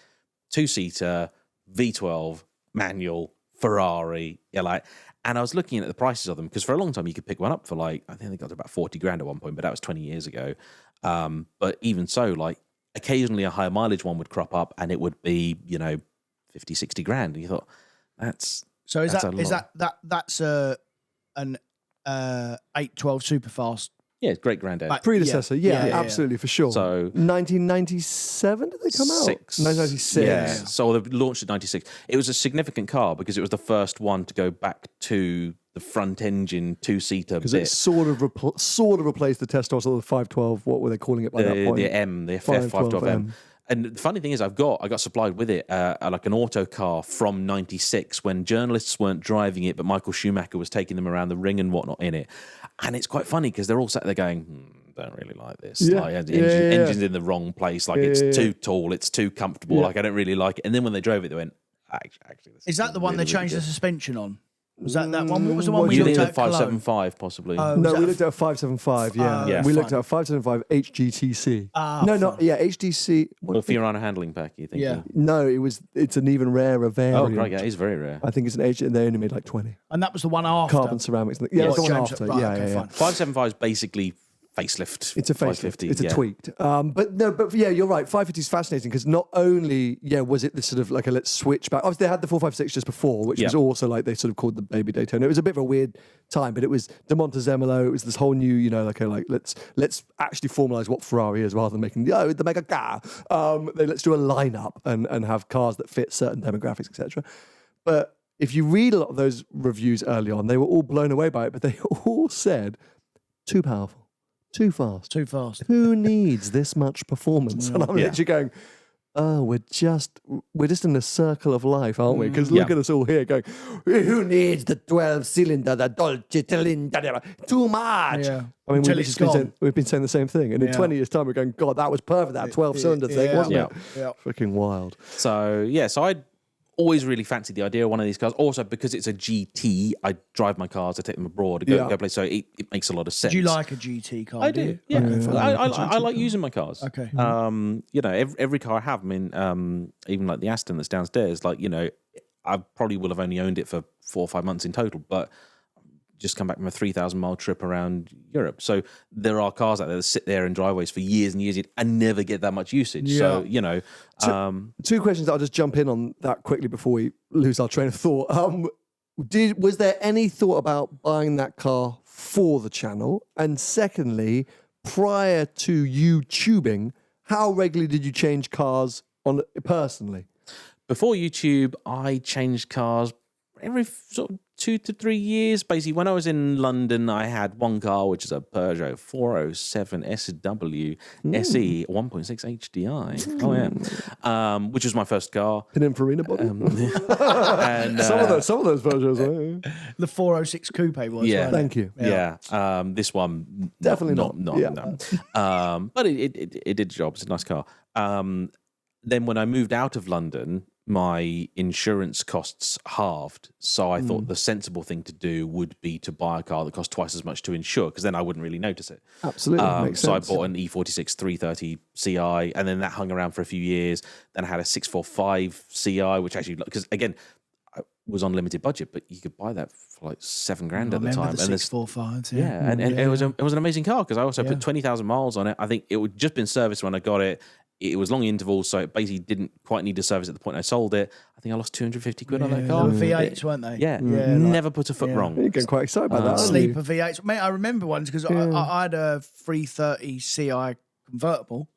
2-seater, V12, manual, Ferrari. You're like, and I was looking at the prices of them, because for a long time you could pick one up for like, I think they got to about 40 grand at one point, but that was 20 years ago. But even so, like, occasionally a higher mileage one would crop up, and it would be, 50, 60 grand. And you thought, that's So is that's an 812 Superfast? Yeah, great granddad. Predecessor, absolutely, for sure. So 1997 did they come out? 1996. Yeah. So they launched in 96. It was a significant car because it was the first one to go back to the front engine 2-seater Because bit. it sort of replaced the Testos or the 512. What were they calling it by that point? The M, the F512M. And the funny thing is, I got supplied with it like an auto car from 96 when journalists weren't driving it, but Michael Schumacher was taking them around the ring and whatnot in it. And it's quite funny because they're all sat there going, don't really like this. Yeah. Like, engine's in the wrong place. Like it's too tall, it's too comfortable. Like I don't really like it. And then when they drove it, they went, actually, this is that the one really, they changed really the suspension on? Was that one? What was the one we you looked think at? the 575 possibly? No, we looked at a 575. Yeah, we looked at a 575 HGTC. HGTC. Well, Fiorano handling pack, you think? Yeah. No, it's an even rarer variant. Oh, right, yeah, it's very rare. I think it's an H, and they only made like 20. And that was the one after Carbon ceramics. Yeah, it's the one after. Right, yeah. fine. 575 is basically facelift. It's a facelift. 550, It's a tweaked. But you're right. 550 is fascinating because not only was it this sort of like a let's switch back. Obviously, they had the 456 just before, which was also like they sort of called the baby Daytona. It was a bit of a weird time, but it was De Montezemolo. It was this whole new, let's actually formalize what Ferrari is rather than making the mega car. Let's do a lineup and have cars that fit certain demographics, etc. But if you read a lot of those reviews early on, they were all blown away by it, but they all said too powerful. Too fast. Who needs this much performance? And I'm literally going, we're just in a circle of life, aren't we? Because look at us all here going, who needs the 12-cylinder, the Dolce cylinder? Too much. Yeah. I mean, we've been saying the same thing. And in 20 years' time, we're going, God, that was perfect, that 12-cylinder thing, wasn't it? Yeah. Freaking wild. So I always really fancied the idea of one of these cars. Also, because it's a GT, I drive my cars, I take them abroad, I go play. So it makes a lot of sense. Do you like a GT car? I do. Yeah, Okay, I like using my cars. Okay. Every car I have. I mean, even like the Aston that's downstairs. Like I probably will have only owned it for 4 or 5 months in total, but just come back from a 3,000-mile trip around Europe. So there are cars out there that sit there in driveways for years and years and never get that much usage. Yeah. So, two questions. I'll just jump in on that quickly before we lose our train of thought. Was there any thought about buying that car for the channel? And secondly, prior to YouTubing, how regularly did you change cars personally? Before YouTube, I changed cars every sort of 2 to 3 years. Basically, when I was in London, I had one car, which is a Peugeot 407 SW SE 1.6 HDI. Oh yeah, which was my first car. Pininfarina body. And some of those Peugeots. The 406 coupe was. Yeah, thank you. Yeah, this one definitely not. No. But it did the job. It's a nice car. Then when I moved out of London, my insurance costs halved. So I thought the sensible thing to do would be to buy a car that costs twice as much to insure, because then I wouldn't really notice it. Absolutely. Makes so sense. I bought an E46 330 CI, and then that hung around for a few years. Then I had a 645 CI, which actually, because again, I was on limited budget, but you could buy that for like $7,000 at the time. The 645s. And it was an amazing car because I also put 20,000 miles on it. I think it would just been serviced when I got it. It was long intervals, so it basically didn't quite need a service at the point I sold it. I think I lost 250 quid on that car. They were V8s, weren't they? Yeah, never put a foot wrong. You're getting quite excited about that. Sleeper V8s. Mate, I remember ones because I had a 330 CI convertible,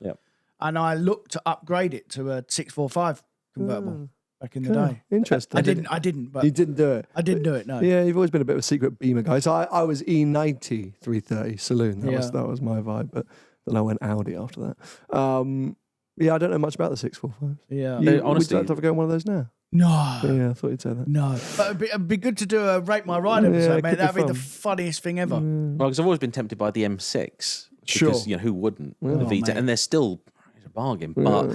and I looked to upgrade it to a 645 convertible back in the day. Interesting. I didn't, but you didn't do it. I didn't do it. No. Yeah, you've always been a bit of a secret Beamer guy. So I was E90 330 saloon. That was my vibe, but then I went Audi after that. Yeah, I don't know much about the 645s. Yeah, would honestly, you like to have a go on one of those now? No. Yeah, I thought you'd say that. No. But it'd be good to do a Rate My Ride episode, mate. That'd be the funniest thing ever. Well, because I've always been tempted by the M6. Sure. Because, who wouldn't? The Vita. Mate. And they're still a bargain. But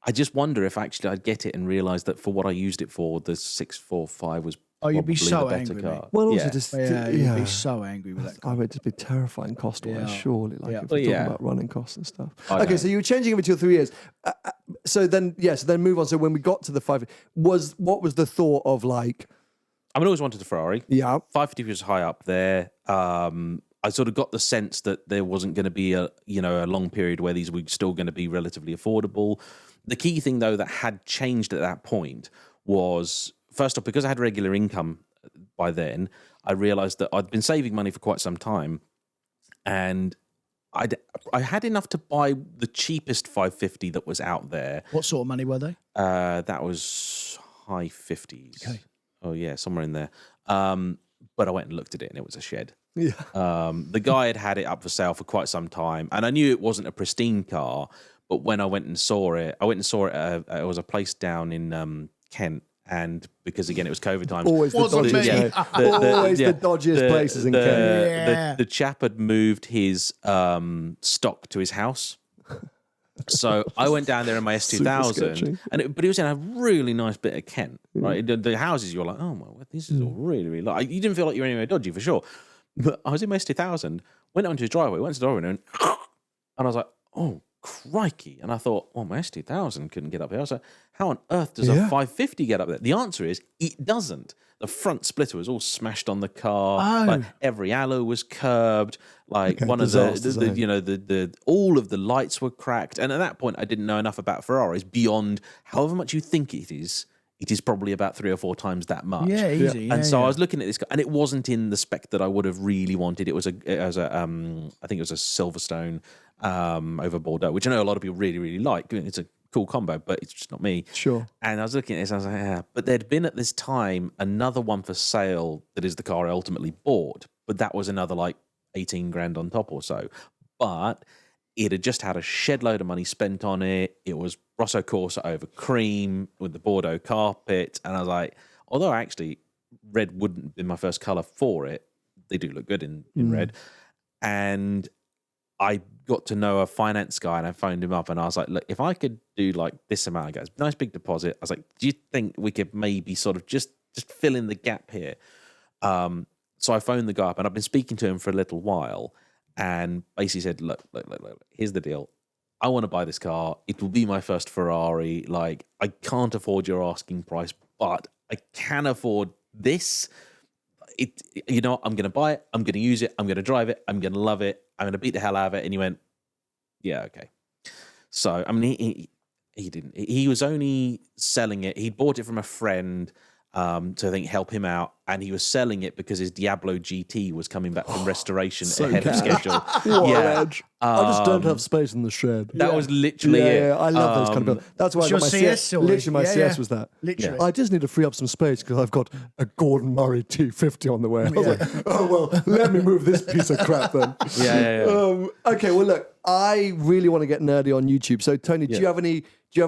I just wonder if actually I'd get it and realise that for what I used it for, the 645 was you'd be probably so the better angry, car. mate. Well, also just... you'd be so angry with that car. I would just be terrifying cost-wise, surely. If we're talking about running costs and stuff. Okay, so you were changing every 2 or 3 years. So then move on. So when we got to the 5, what was the thought of like... I always wanted a Ferrari. Yeah. 550 was high up there. I sort of got the sense that there wasn't going to be a long period where these were still going to be relatively affordable. The key thing, though, that had changed at that point was first off, because I had regular income by then, I realised that I'd been saving money for quite some time, and I had enough to buy the cheapest 550 that was out there. What sort of money were they? That was high 50s. Okay. Oh yeah, somewhere in there. But I went and looked at it, and it was a shed. Yeah. The guy had it up for sale for quite some time, and I knew it wasn't a pristine car. But when I went and saw it, it was a place down in Kent. And because again, it was COVID times. Always the Wasn't dodgiest, me. mate. Always the dodgiest places in Kent. Yeah. The chap had moved his stock to his house. So I went down there in my S2000, but it was in a really nice bit of Kent, right? The houses, you're like, oh my, this is all really, really like. You didn't feel like you were anywhere dodgy for sure. But I was in my S2000, went onto his driveway, went to the driveway, and I was like, oh crikey! And I thought, oh, my S2000 couldn't get up here. I was like, how on earth does a 550 get up there? The answer is it doesn't. The front splitter was all smashed on the car. Like every alloy was curbed. Like one of the all of the lights were cracked. And at that point, I didn't know enough about Ferraris beyond however much you think it is. It is probably about 3 or 4 times that much. Yeah, easy. Yeah, and so I was looking at this car, and it wasn't in the spec that I would have really wanted. It was I think it was a Silverstone over Bordeaux, which I know a lot of people really, really like. It's a cool combo, but it's just not me. Sure. And I was looking at this, and I was like, yeah. But there'd been at this time another one for sale that is the car I ultimately bought, but that was another like 18 grand on top or so. But it had just had a shed load of money spent on it. It was Rosso Corsa over cream with the Bordeaux carpet. And I was like, although actually red wouldn't have been my first colour for it, they do look good in red. And I got to know a finance guy, and I phoned him up, and I was like, look, if I could do like this amount, I guess, nice big deposit. I was like, do you think we could maybe sort of just fill in the gap here? So I phoned the guy up, and I've been speaking to him for a little while, and basically said, look, here's the deal. I want to buy this car. It will be my first Ferrari. Like, I can't afford your asking price, but I can afford this. I'm going to buy it. I'm going to use it. I'm going to drive it. I'm going to love it. I'm going to beat the hell out of it. And he went, yeah, okay. So, I mean, he didn't. He was only selling it. He bought it from a friend to, I think, help him out. And he was selling it because his Diablo GT was coming back from restoration ahead of schedule. What an edge. I just don't have space in the shed. That was literally it. Yeah, I love those kind of builds. That's why I got my CS. Literally, my CS was that. Literally. I just need to free up some space because I've got a Gordon Murray T50 on the way. I was like, oh, well, let me move this piece of crap then. Yeah. Okay, well, look, I really want to get nerdy on YouTube. So, Tony, do you have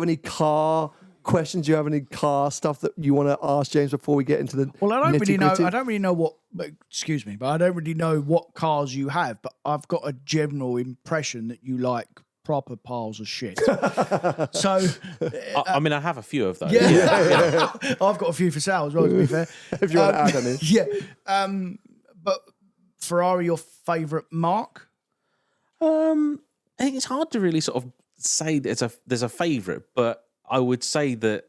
any car questions? Do you have any car stuff that you want to ask James before we get into the Well, I don't nitty-gritty? really know what. Excuse me, but I don't really know what cars you have. But I've got a general impression that you like proper piles of shit. So, I mean, I have a few of those. yeah. I've got a few for sale as well. To be fair, If you want to add any. yeah. But Ferrari, your favourite mark? I think it's hard to really sort of say that there's a favourite, but I would say that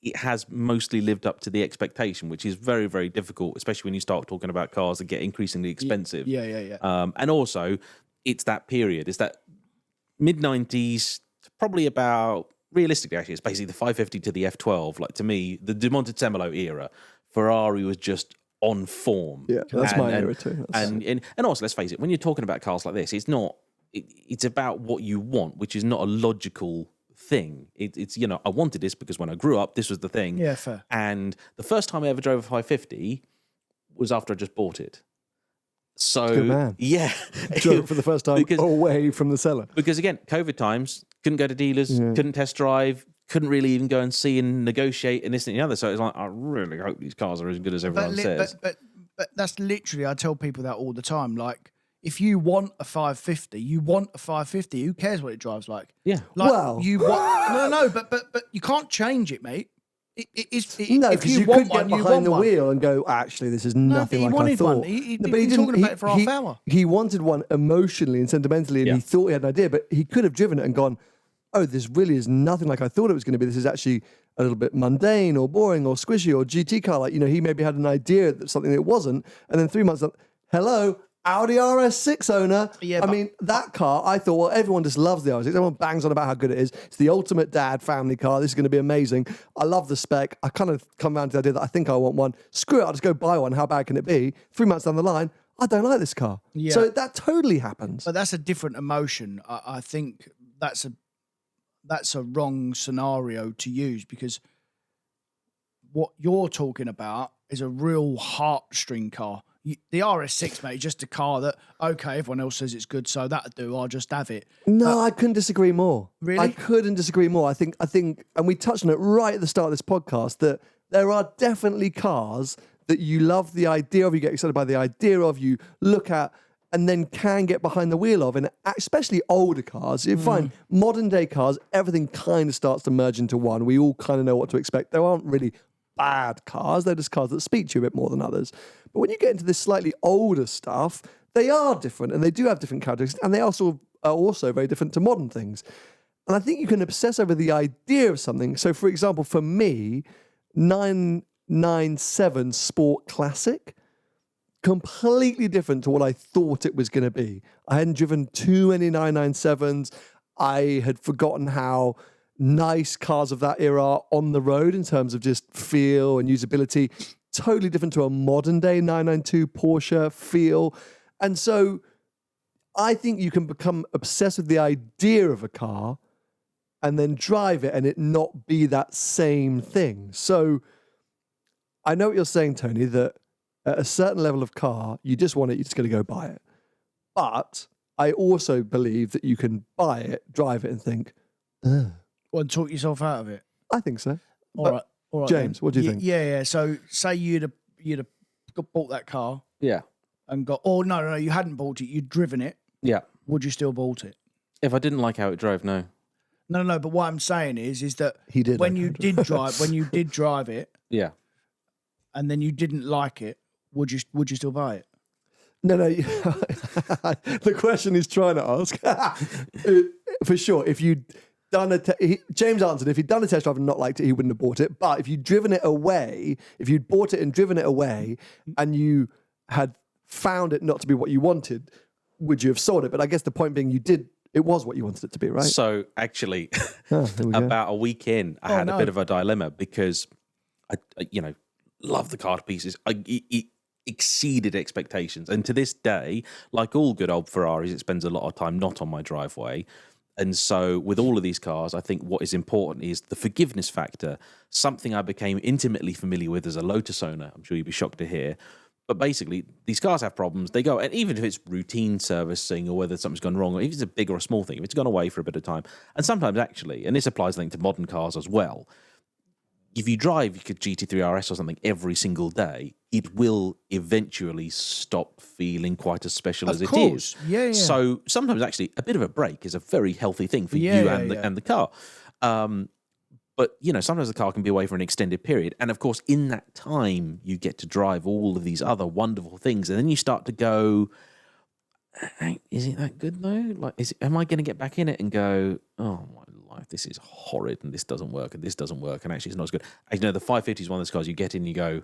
it has mostly lived up to the expectation, which is very, very difficult, especially when you start talking about cars that get increasingly expensive. Yeah. And also, it's that period. It's that mid-90s, probably about, realistically, actually, it's basically the 550 to the F12. Like, to me, the De Montezemolo era, Ferrari was just on form. Yeah, that's my era too. And also, let's face it, when you're talking about cars like this, it's about what you want, which is not a logical thing. It's I wanted this because when I grew up, this was the thing. Yeah, fair. And the first time I ever drove a 550 was after I just bought it. So Good man. Yeah, Drove it for the first time away from the seller. Because again, COVID times, couldn't go to dealers, couldn't test drive, couldn't really even go and see and negotiate and this and the other. So it's like, I really hope these cars are as good as everyone says. But that's literally, I tell people that all the time. Like, if you want a 550, you want a 550. Who cares what it drives like? Yeah. Like, Well, you want no, but you can't change it, mate. No, if because you want could get one, you behind want the one. weel and go, actually, this is No, nothing but he like I wanted thought. one. He'd No, been talking about it for half an hour. He wanted one emotionally and sentimentally, and he thought he had an idea, but he could have driven it and gone, oh, this really is nothing like I thought it was going to be. This is actually a little bit mundane or boring or squishy or GT car. Like, he maybe had an idea that something that it wasn't. And then 3 months, hello, Audi RS6 owner. Yeah, I mean, that car, I thought, well, everyone just loves the RS6. Everyone bangs on about how good it is. It's the ultimate dad family car. This is going to be amazing. I love the spec. I kind of come around to the idea that I think I want one. Screw it, I'll just go buy one. How bad can it be? 3 months down the line, I don't like this car. Yeah. So that totally happens. But that's a different emotion. I think that's a wrong scenario to use, because what you're talking about is a real heartstring car. The RS6, mate, is just a car that, okay, everyone else says it's good, so that'll do. I'll just have it. No, I couldn't disagree more. Really? I couldn't disagree more. I think, and we touched on it right at the start of this podcast, that there are definitely cars that you love the idea of, you get excited by the idea of, you look at, and then can get behind the wheel of, and especially older cars. You find modern day cars, everything kind of starts to merge into one. We all kind of know what to expect. There aren't really bad cars. They're just cars that speak to you a bit more than others. But when you get into this slightly older stuff, they are different, and they do have different characteristics, and they are also very different to modern things. And I think you can obsess over the idea of something. So, for example, for me, 997 Sport Classic, completely different to what I thought it was going to be. I hadn't driven too many 997s. I had forgotten how nice cars of that era are on the road in terms of just feel and usability. Totally different to a modern day 992 Porsche feel. And so I think you can become obsessed with the idea of a car and then drive it and it not be that same thing. So I know what you're saying, Tony, that at a certain level of car, you just want it, you're just going to go buy it. But I also believe that you can buy it, drive it and think, ugh. Well, and talk yourself out of it. I think so. All right, James, then. what do you think? Yeah. So say you'd have bought that car Yeah. and got, oh, no, you hadn't bought it, you'd driven it. Yeah. Would you still bought it? If I didn't like how it drove, no. No, but what I'm saying is that He did when like you how it did drive, when you did drive it, Yeah. and then you didn't like it, would you still buy it? No. The question he's trying to ask, for sure, if you'd done James answered, if he'd done a test drive and not liked it, he wouldn't have bought it. But if you'd driven it away, if you'd bought it and driven it away, and you had found it not to be what you wanted, would you have sold it? But I guess the point being, it was what you wanted it to be, right? So actually, There we go. about a week in, I had a bit of a dilemma because I love the car to pieces. It exceeded expectations. And to this day, like all good old Ferraris, it spends a lot of time not on my driveway. And so with all of these cars, I think what is important is the forgiveness factor, something I became intimately familiar with as a Lotus owner. I'm sure you'd be shocked to hear. But basically, these cars have problems. They go, and even if it's routine servicing or whether something's gone wrong, or if it's a big or a small thing, if it's gone away for a bit of time, and sometimes actually, and this applies, I think, to modern cars as well, if you drive your GT3 RS or something every single day, it will eventually stop feeling quite as special as it is. Yeah. So sometimes actually a bit of a break is a very healthy thing for you and the car. But, sometimes the car can be away for an extended period. And, of course, in that time, you get to drive all of these other wonderful things. And then you start to go, is it that good, though? Like, am I going to get back in it and go, oh, my life, this is horrid, and this doesn't work, and this doesn't work, and actually it's not as good. The 550 is one of those cars you get in and you go,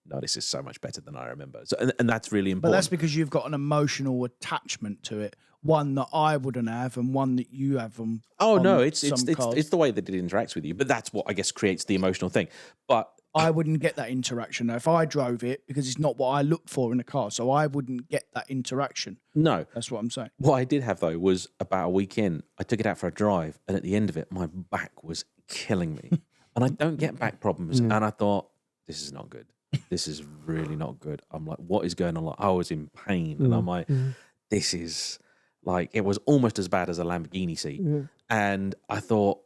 no, this is so much better than I remember. So, and that's really important. But that's because you've got an emotional attachment to it, one that I wouldn't have, and one that you have. It's the way that it interacts with you. But that's what I guess creates the emotional thing. But I wouldn't get that interaction if I drove it, because it's not what I look for in a car. So I wouldn't get that interaction. No, that's what I'm saying. What I did have though was about a week in, I took it out for a drive, and at the end of it, my back was killing me, and I don't get back problems. And I thought, this is not good. This is really not good. I'm like, what is going on? Like, I was in pain, and I'm like, this is like, it was almost as bad as a Lamborghini seat. And I thought,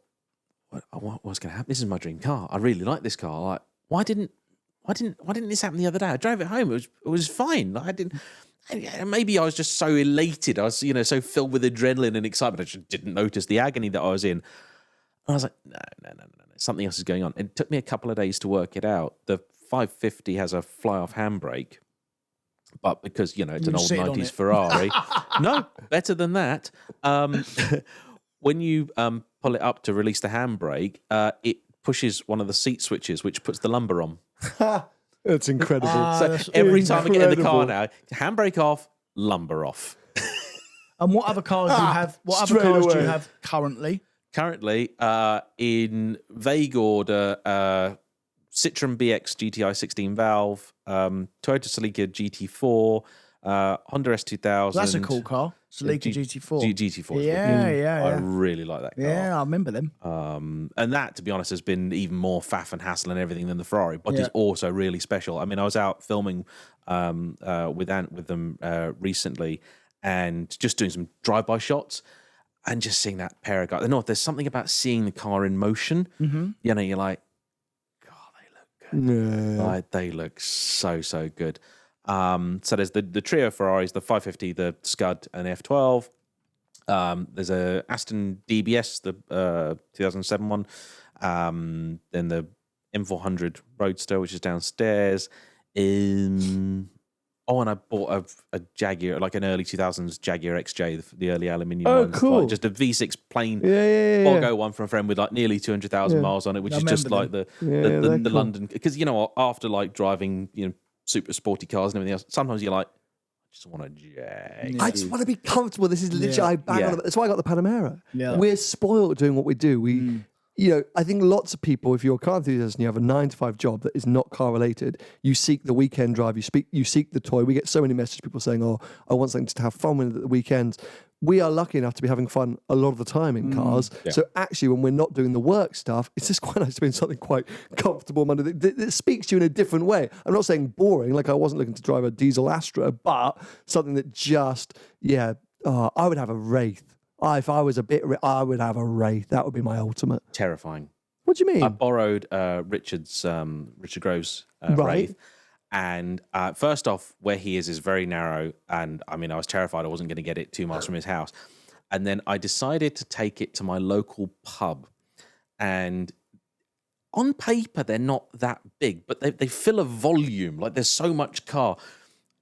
what's going to happen? This is my dream car. I really like this car. Like, why didn't this happen the other day? I drove it home. It was fine. Like, I didn't. Maybe I was just so elated. I was, so filled with adrenaline and excitement. I just didn't notice the agony that I was in. And I was like, no. Something else is going on. It took me a couple of days to work it out. The 550 has a fly-off handbrake, but because, it's an old 90s Ferrari. No, better than that. When you pull it up to release the handbrake, it pushes one of the seat switches, which puts the lumbar on. That's incredible. So every time I get in the car now, handbrake off, lumber off. And what other cars do you have? What other straight cars do away. you have currently? Currently, in vague order, Citroen BX GTI 16 valve, Toyota Celica GT4, Honda S2000. That's a cool car. Celica GT4. GT4. Yeah. I really like that car. Yeah, I remember them. And that, to be honest, has been even more faff and hassle and everything than the Ferrari, but it's also really special. I mean, I was out filming with Ant with them recently and just doing some drive-by shots and just seeing that pair of guys. No, there's something about seeing the car in motion. Mm-hmm. You know, you're like, God, they look good. Yeah. Like, they look so good. So there's the trio Ferraris, the 550, the Scud, and F12. There's a Aston DBS, the 2007 one. Then the M400 Roadster, which is downstairs. And I bought a Jaguar, like an early 2000s Jaguar XJ, the early aluminium one. Cool. Like just a V6 plain Yeah. one from a friend with like nearly 200,000 miles on it, which is just like the cool. London. Because, you know, after like driving, you know, super sporty cars and everything else, sometimes you're like, I just want a Jag. I just want to be comfortable. This is literally, I bang on it. That's why I got the Panamera. Yeah. We're spoiled doing what we do. You know, I think lots of people, if you're a car enthusiast and you have a 9-to-5 job that is not car related, you seek the weekend drive, you seek the toy. We get so many messages, people saying, oh, I want something to have fun with at the weekends. We are lucky enough to be having fun a lot of the time in cars. Yeah. So actually, when we're not doing the work stuff, it's just quite nice to be in something quite comfortable that speaks to you in a different way. I'm not saying boring, like I wasn't looking to drive a diesel Astra, but something that just, I would have a Wraith. If I was I would have a Wraith. That would be my ultimate. Terrifying. What do you mean? I borrowed Richard Grove's Wraith. And first off, where he is very narrow. And I mean, I was terrified I wasn't going to get it 2 miles from his house. And then I decided to take it to my local pub. And on paper, they're not that big, but they fill a volume. Like there's so much car.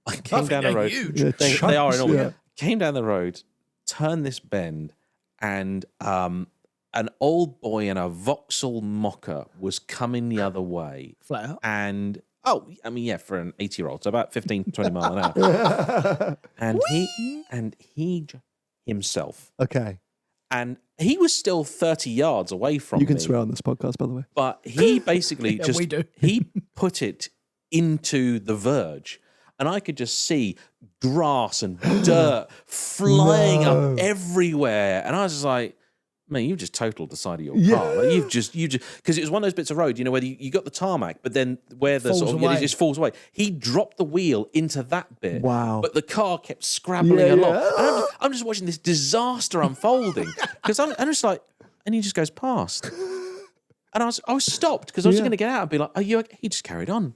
I came down the road. Huge. They are enormous. Yeah. Came down the road, turned this bend, and an old boy in a Vauxhall Mocha was coming the other way. Flat out. And, for an 80-year-old, so about 15, 20 mile an hour. and he himself. Okay. And he was still 30 yards away from me. You can swear on this podcast, by the way. But he basically we do. he put it into the verge. And I could just see grass and dirt flying up everywhere. And I was just like, man, you've just totaled the side of your car. Like you've just, because it was one of those bits of road, you know, where you got the tarmac, but then where the it just falls away. He dropped the wheel into that bit. Wow. But the car kept scrabbling along. And I'm just watching this disaster unfolding because I'm just like, and he just goes past. And I was stopped because I was just going to get out and be like, are you okay? He just carried on.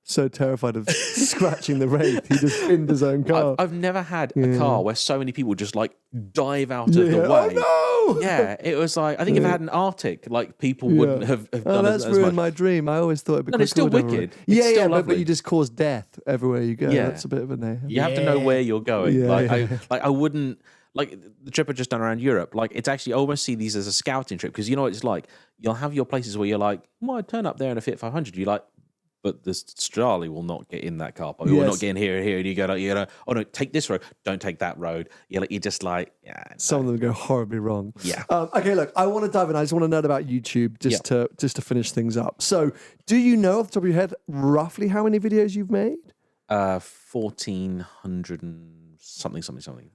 So terrified of scratching the Wraith, he just pinned his own car. I've never had a car where so many people just like dive out of the way. Oh, no! Yeah, it was like, I think if I had an Arctic, like people wouldn't have done that's as ruined much. my dream. I always thought it'd be No, quite it's still cool to have a wicked. Wraith. It's still but lovely. you just cause death everywhere you go. Yeah. That's a bit of a name. You have to know where you're going. Yeah, I wouldn't, like the trip I've just done around Europe, like it's actually, I almost see these as a scouting trip because you know what it's like? You'll have your places where you're like, well, I'd turn up there in a Fiat 500. You're like, but the Charlie will not get in that car park. We're not getting here and here. And you go, oh no, take this road. Don't take that road. You're just like, yeah. No. Some of them go horribly wrong. Yeah. Okay, look, I want to dive in. I just want to know about YouTube just to finish things up. So, do you know off the top of your head roughly how many videos you've made? 1,400 and something.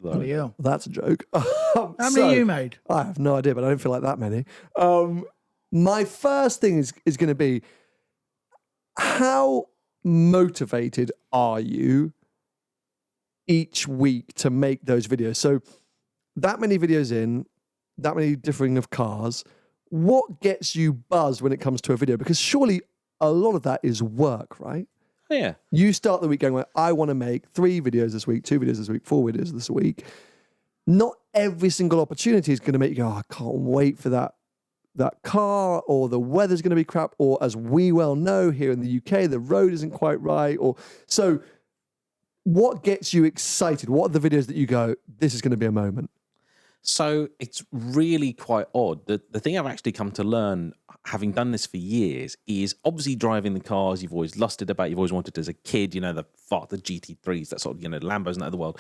Oh, yeah. Well, that's a joke. How many you made? I have no idea, but I don't feel like that many. My first thing is going to be, how motivated are you each week to make those videos? So that many videos in, that many differing of cars, what gets you buzzed when it comes to a video? Because surely a lot of that is work, right? Yeah. You start the week going, well, I want to make 3 videos this week, 2 videos this week, 4 videos this week. Not every single opportunity is going to make you go, oh, I can't wait for that car, or the weather's going to be crap, or as we well know here in the UK, the road isn't quite right. Or so what gets you excited? What are the videos that you go, this is going to be a moment? So it's really quite odd. The thing I've actually come to learn, having done this for years, is obviously driving the cars you've always lusted about, you've always wanted as a kid, you know, the GT3s, that sort of, you know, Lambos and that of the world.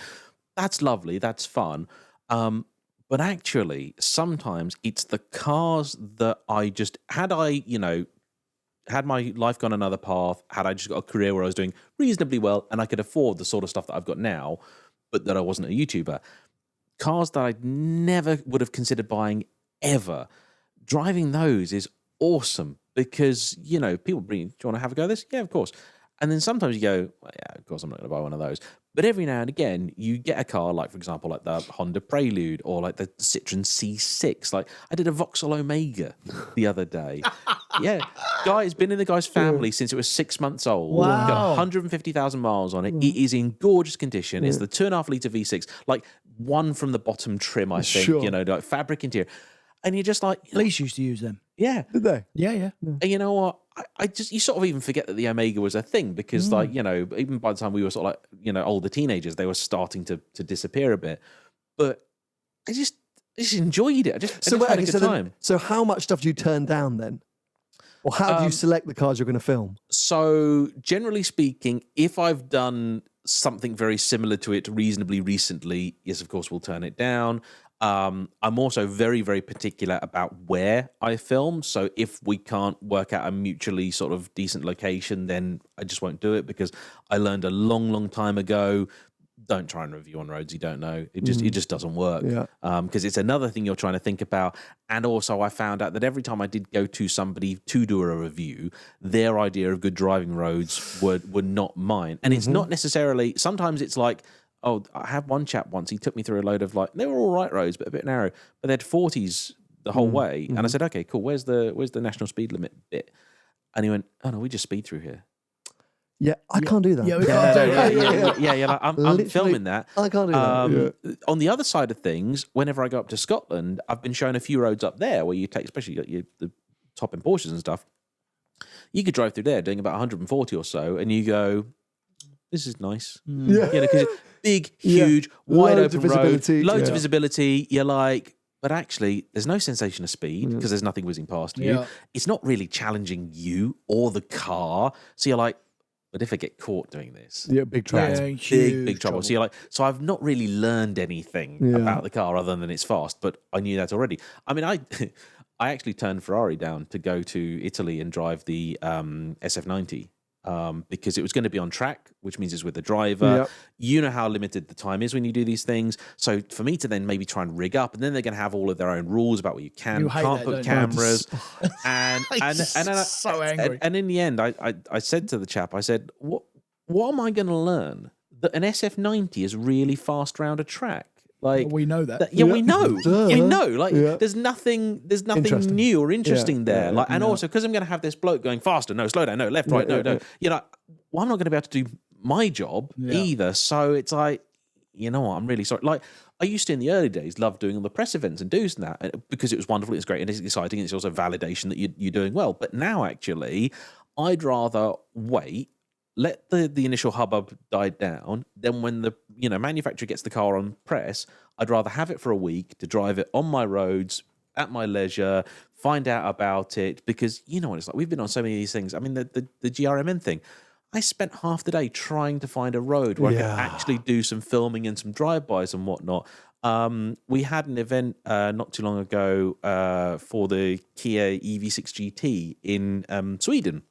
That's lovely, that's fun. But actually, sometimes it's the cars that I just, had my life gone another path, had I just got a career where I was doing reasonably well and I could afford the sort of stuff that I've got now, but that I wasn't a YouTuber, cars that I never would have considered buying ever, driving those is awesome because, you know, people bring, do you want to have a go at this? Yeah, of course. And then sometimes you go, well, yeah, of course I'm not going to buy one of those. But every now and again, you get a car like, for example, like the Honda Prelude or like the Citroen C6. Like I did a Vauxhall Omega the other day. Yeah, it's been in the guy's family since it was 6 months old. Wow. Got 150,000 miles on it. It is in gorgeous condition. It's the 2.5 litre V6, like one from the bottom trim, I think, you know, like fabric interior. And you're just like, Police used to use them. Yeah. Did they? Yeah. And you know what? I just, you sort of even forget that the Omega was a thing because, like, you know, even by the time we were sort of like, you know, older teenagers, they were starting to disappear a bit. But I just enjoyed it. I just had a good time. So how much stuff do you turn down then? Or how do you select the cars you're going to film? So generally speaking, if I've done something very similar to it reasonably recently, yes, of course, we'll turn it down. I'm also very, very particular about where I film. So if we can't work out a mutually sort of decent location, then I just won't do it because I learned a long, long time ago, don't try and review on roads you don't know. It just doesn't work. Because it's another thing you're trying to think about. And also I found out that every time I did go to somebody to do a review, their idea of good driving roads were not mine. And it's not necessarily, sometimes it's like, oh, I had one chap once, he took me through a load of like, they were all right roads, but a bit narrow, but they had 40s the whole way. And I said, okay, cool, where's the national speed limit bit? And he went, oh no, we just speed through here. Yeah, I can't do that. Yeah, we can't do that. Yeah, like, I'm filming that. I can't do that. On the other side of things, whenever I go up to Scotland, I've been shown a few roads up there where you take, especially the top end Porsches and stuff, you could drive through there doing about 140 or so, and you go, this is nice. Yeah. You know, because it's big, huge, wide Loads open of road, visibility, loads of visibility. You're like, but actually, there's no sensation of speed because there's nothing whizzing past you. Yeah. It's not really challenging you or the car. So you're like, but if I get caught doing this, Yeah, big trouble. that's Yeah, big trouble. So you're like, so I've not really learned anything about the car other than it's fast, but I knew that already. I mean, I actually turned Ferrari down to go to Italy and drive the SF90. Because it was going to be on track, which means it's with the driver. Yep. You know how limited the time is when you do these things. So for me to then maybe try and rig up, and then they're going to have all of their own rules about what you can, You hate can't that, put don't you? cameras. And So angry. And in the end, I said to the chap, I said, what am I going to learn? That an SF90 is really fast round a track. Like Well, we know that. we know. Duh. We know. Like, Yeah. there's nothing Interesting. new or interesting there. yeah, Like, and also because I'm going to have this bloke going faster, no, slow down, no, left, right, no. You know, well, I'm not going to be able to do my job either. So it's like, you know what? I'm really sorry. Like, I used to in the early days love doing all the press events and doing that because it was wonderful, it's great, and it's exciting. And it's also validation that you're doing well. But now, actually, I'd rather wait. Let the initial hubbub die down. Then when the manufacturer gets the car on press, I'd rather have it for a week to drive it on my roads at my leisure, find out about it, because you know what it's like. We've been on so many of these things. I mean, the GRMN thing. I spent half the day trying to find a road where I could actually do some filming and some drive-bys and whatnot. We had an event not too long ago for the Kia EV6 GT in Sweden.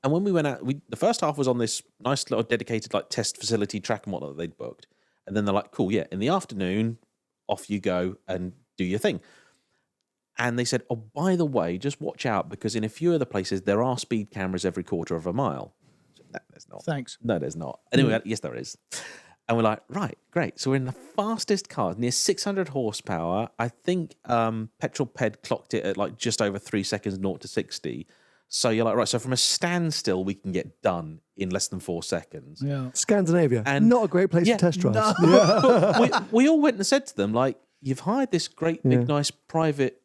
And when we went out, the first half was on this nice little dedicated like test facility track and whatnot that they'd booked. And then they're like, cool, yeah, in the afternoon, off you go and do your thing. And they said, oh, by the way, just watch out because in a few other places, there are speed cameras every quarter of a mile. No, there's not. Thanks. No, there's not. Anyway, yes, there is. And we're like, right, great. So we're in the fastest car, near 600 horsepower. I think Petrol Ped clocked it at like just over 3 seconds, 0 to 60. So you're like, right, so from a standstill, we can get done in less than 4 seconds. Yeah. Scandinavia, And- not a great place Yeah, for test drives. we all went and said to them, like, you've hired this great, big, nice private,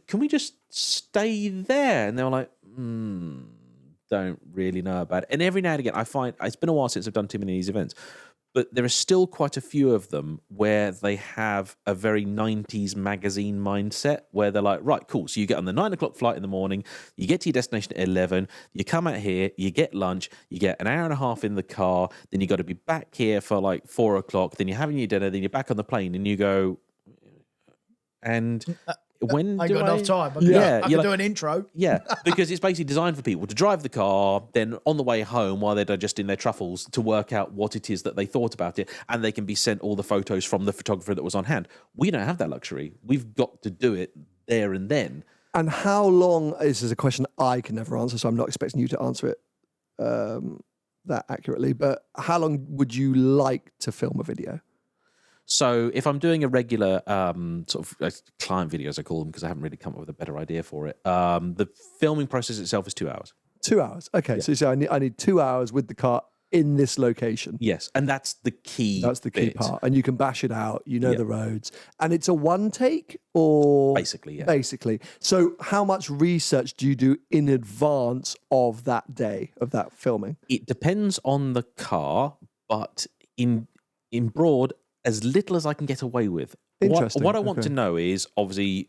can we just stay there? And they were like, don't really know about it. And every now and again, I find, it's been a while since I've done too many of these events, but there are still quite a few of them where they have a very 90s magazine mindset where they're like, right, cool. So you get on the 9 o'clock flight in the morning, you get to your destination at 11, you come out here, you get lunch, you get an hour and a half in the car, then you got to be back here for like 4 o'clock, then you're having your dinner, then you're back on the plane and you go, and when I do got I... enough time. I can you're do an intro. Yeah, because it's basically designed for people to drive the car, then on the way home while they're digesting their truffles to work out what it is that they thought about it, and they can be sent all the photos from the photographer that was on hand. We don't have that luxury. We've got to do it there and then. And how long, this is a question I can never answer, so I'm not expecting you to answer it that accurately, but how long would you like to film a video? So if I'm doing a regular sort of client video, as I call them, because I haven't really come up with a better idea for it, the filming process itself is 2 hours. 2 hours. Okay, so you say I need 2 hours with the car in this location. Yes, and that's the key. That's the key bit. part. And you can bash it out, you know the roads. And it's a one take or? Basically, yeah. Basically. So how much research do you do in advance of that day, of that filming? It depends on the car, but in broad, as little as I can get away with. Interesting. What I want to know is, obviously,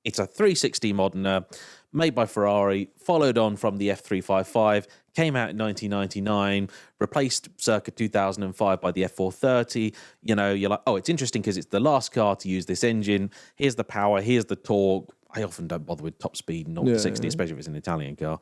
it's a 360 Modena made by Ferrari, followed on from the F355, came out in 1999, replaced circa 2005 by the F430. You're like, oh, it's interesting because it's the last car to use this engine. Here's the power, here's the torque. I often don't bother with top speed, 0 to 60, especially if it's an Italian car.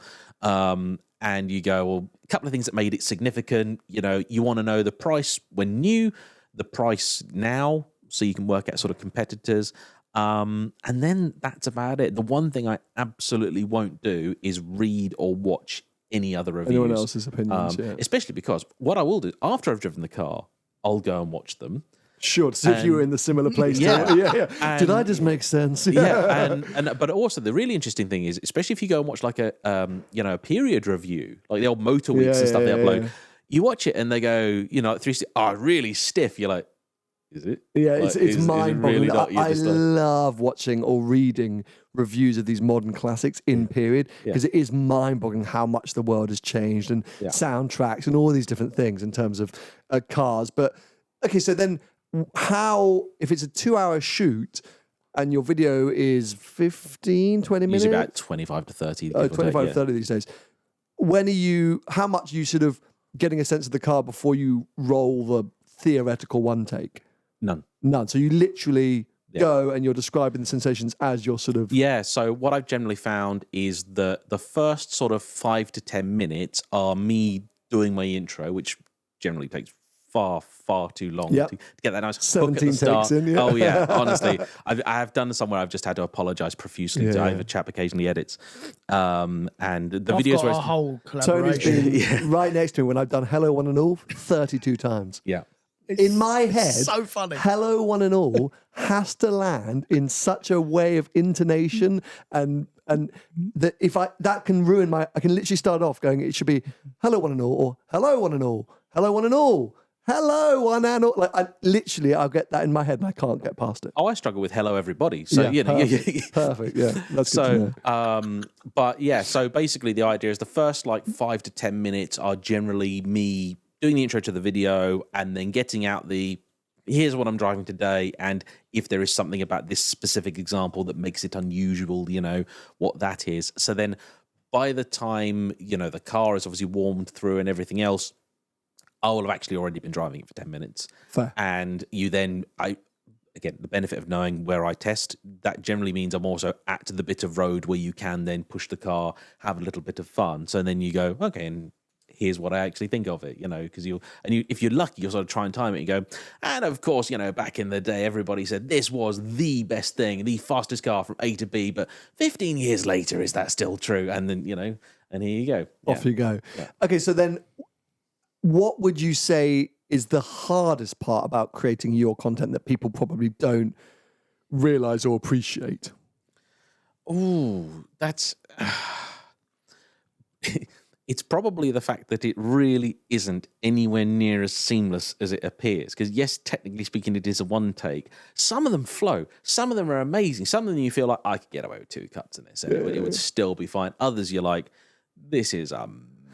And you go, well, a couple of things that made it significant. You want to know the price when new, the price now, so you can work out sort of competitors. And then that's about it. The one thing I absolutely won't do is read or watch any other reviews. Anyone else's opinions, Especially because what I will do, after I've driven the car, I'll go and watch them. Sure, to see if you were in the similar place. Yeah. Did I just make sense? But also the really interesting thing is, especially if you go and watch like a period review, like the old Motor Weeks and stuff they upload, you watch it and they go, 360, really stiff. You're like, is it? Yeah, it's mind-boggling. Really I love watching or reading reviews of these modern classics in period because it is mind-boggling how much the world has changed and soundtracks and all these different things in terms of cars. But okay, so then if it's a 2 hour shoot and your video is 15, 20 minutes? Usually about 25 to 30. 25 to 30 these days. How much are you sort of getting a sense of the car before you roll the theoretical one take? None. So you literally go and you're describing the sensations as you're sort of... Yeah, so what I've generally found is that the first sort of 5 to 10 minutes are me doing my intro, which generally takes far too long to get that nice 17 hook at the start. takes in, Oh yeah, honestly, I have done somewhere I've just had to apologise profusely. I have a chap occasionally edits, and the videos got where a whole collaboration. Tony's been right next to me when I've done Hello One and All 32 times. Yeah. In my head, so funny. Hello One and All has to land in such a way of intonation and that that can ruin I can literally start off going, it should be Hello One and All or Hello One and All, Hello One and All. Hello, one and all. Like I'll get that in my head and I can't get past it. Oh, I struggle with hello everybody. So perfect. Yeah, that's good to know. But yeah, so basically the idea is the first like 5 to 10 minutes are generally me doing the intro to the video and then getting out here's what I'm driving today, and if there is something about this specific example that makes it unusual, what that is. So then by the time the car is obviously warmed through and everything else, I will have actually already been driving it for 10 minutes. Fair. And you then, again, the benefit of knowing where I test, that generally means I'm also at the bit of road where you can then push the car, have a little bit of fun. So then you go, okay, and here's what I actually think of it, because if you're lucky, you'll sort of try and time it and go, and of course, back in the day, everybody said this was the best thing, the fastest car from A to B, but 15 years later, is that still true? And then, and here you go. Off you go. Yeah. Okay, so then what would you say is the hardest part about creating your content that people probably don't realize or appreciate? Ooh, that's... It's probably the fact that it really isn't anywhere near as seamless as it appears. Because yes, technically speaking, it is a one take. Some of them flow. Some of them are amazing. Some of them you feel like, I could get away with 2 cuts in this and it would still be fine. Others you're like, this is a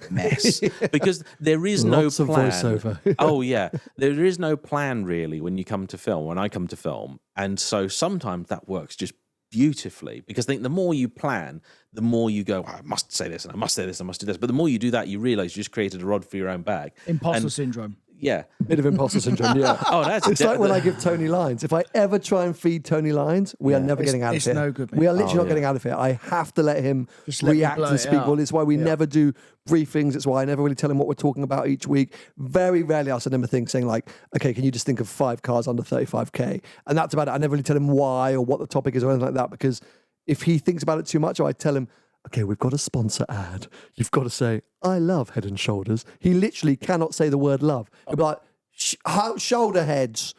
mess because there is no Lots of plan. voiceover. Oh yeah, there is no plan really when you come to film. When I come to film, and so sometimes that works just beautifully because I think the more you plan, the more you go, I must say this and I must say this, I must do this. But the more you do that, you realize you just created a rod for your own bag. Imposter syndrome. Yeah. Bit of imposter syndrome, yeah. Oh, that's it's like when I give Tony lines. If I ever try and feed Tony lines, we are never getting out of it's here. no good, mate. We are literally not getting out of here. I have to let him react and speak. Well, it's why we never do briefings. It's why I never really tell him what we're talking about each week. Very rarely I'll send him a thing saying like, okay, can you just think of 5 cars under 35k? And that's about it. I never really tell him why or what the topic is or anything like that, because if he thinks about it too much, or I tell him, okay, we've got a sponsor ad. You've got to say, I love Head and Shoulders. He literally cannot say the word love. He'll be like, shoulder heads.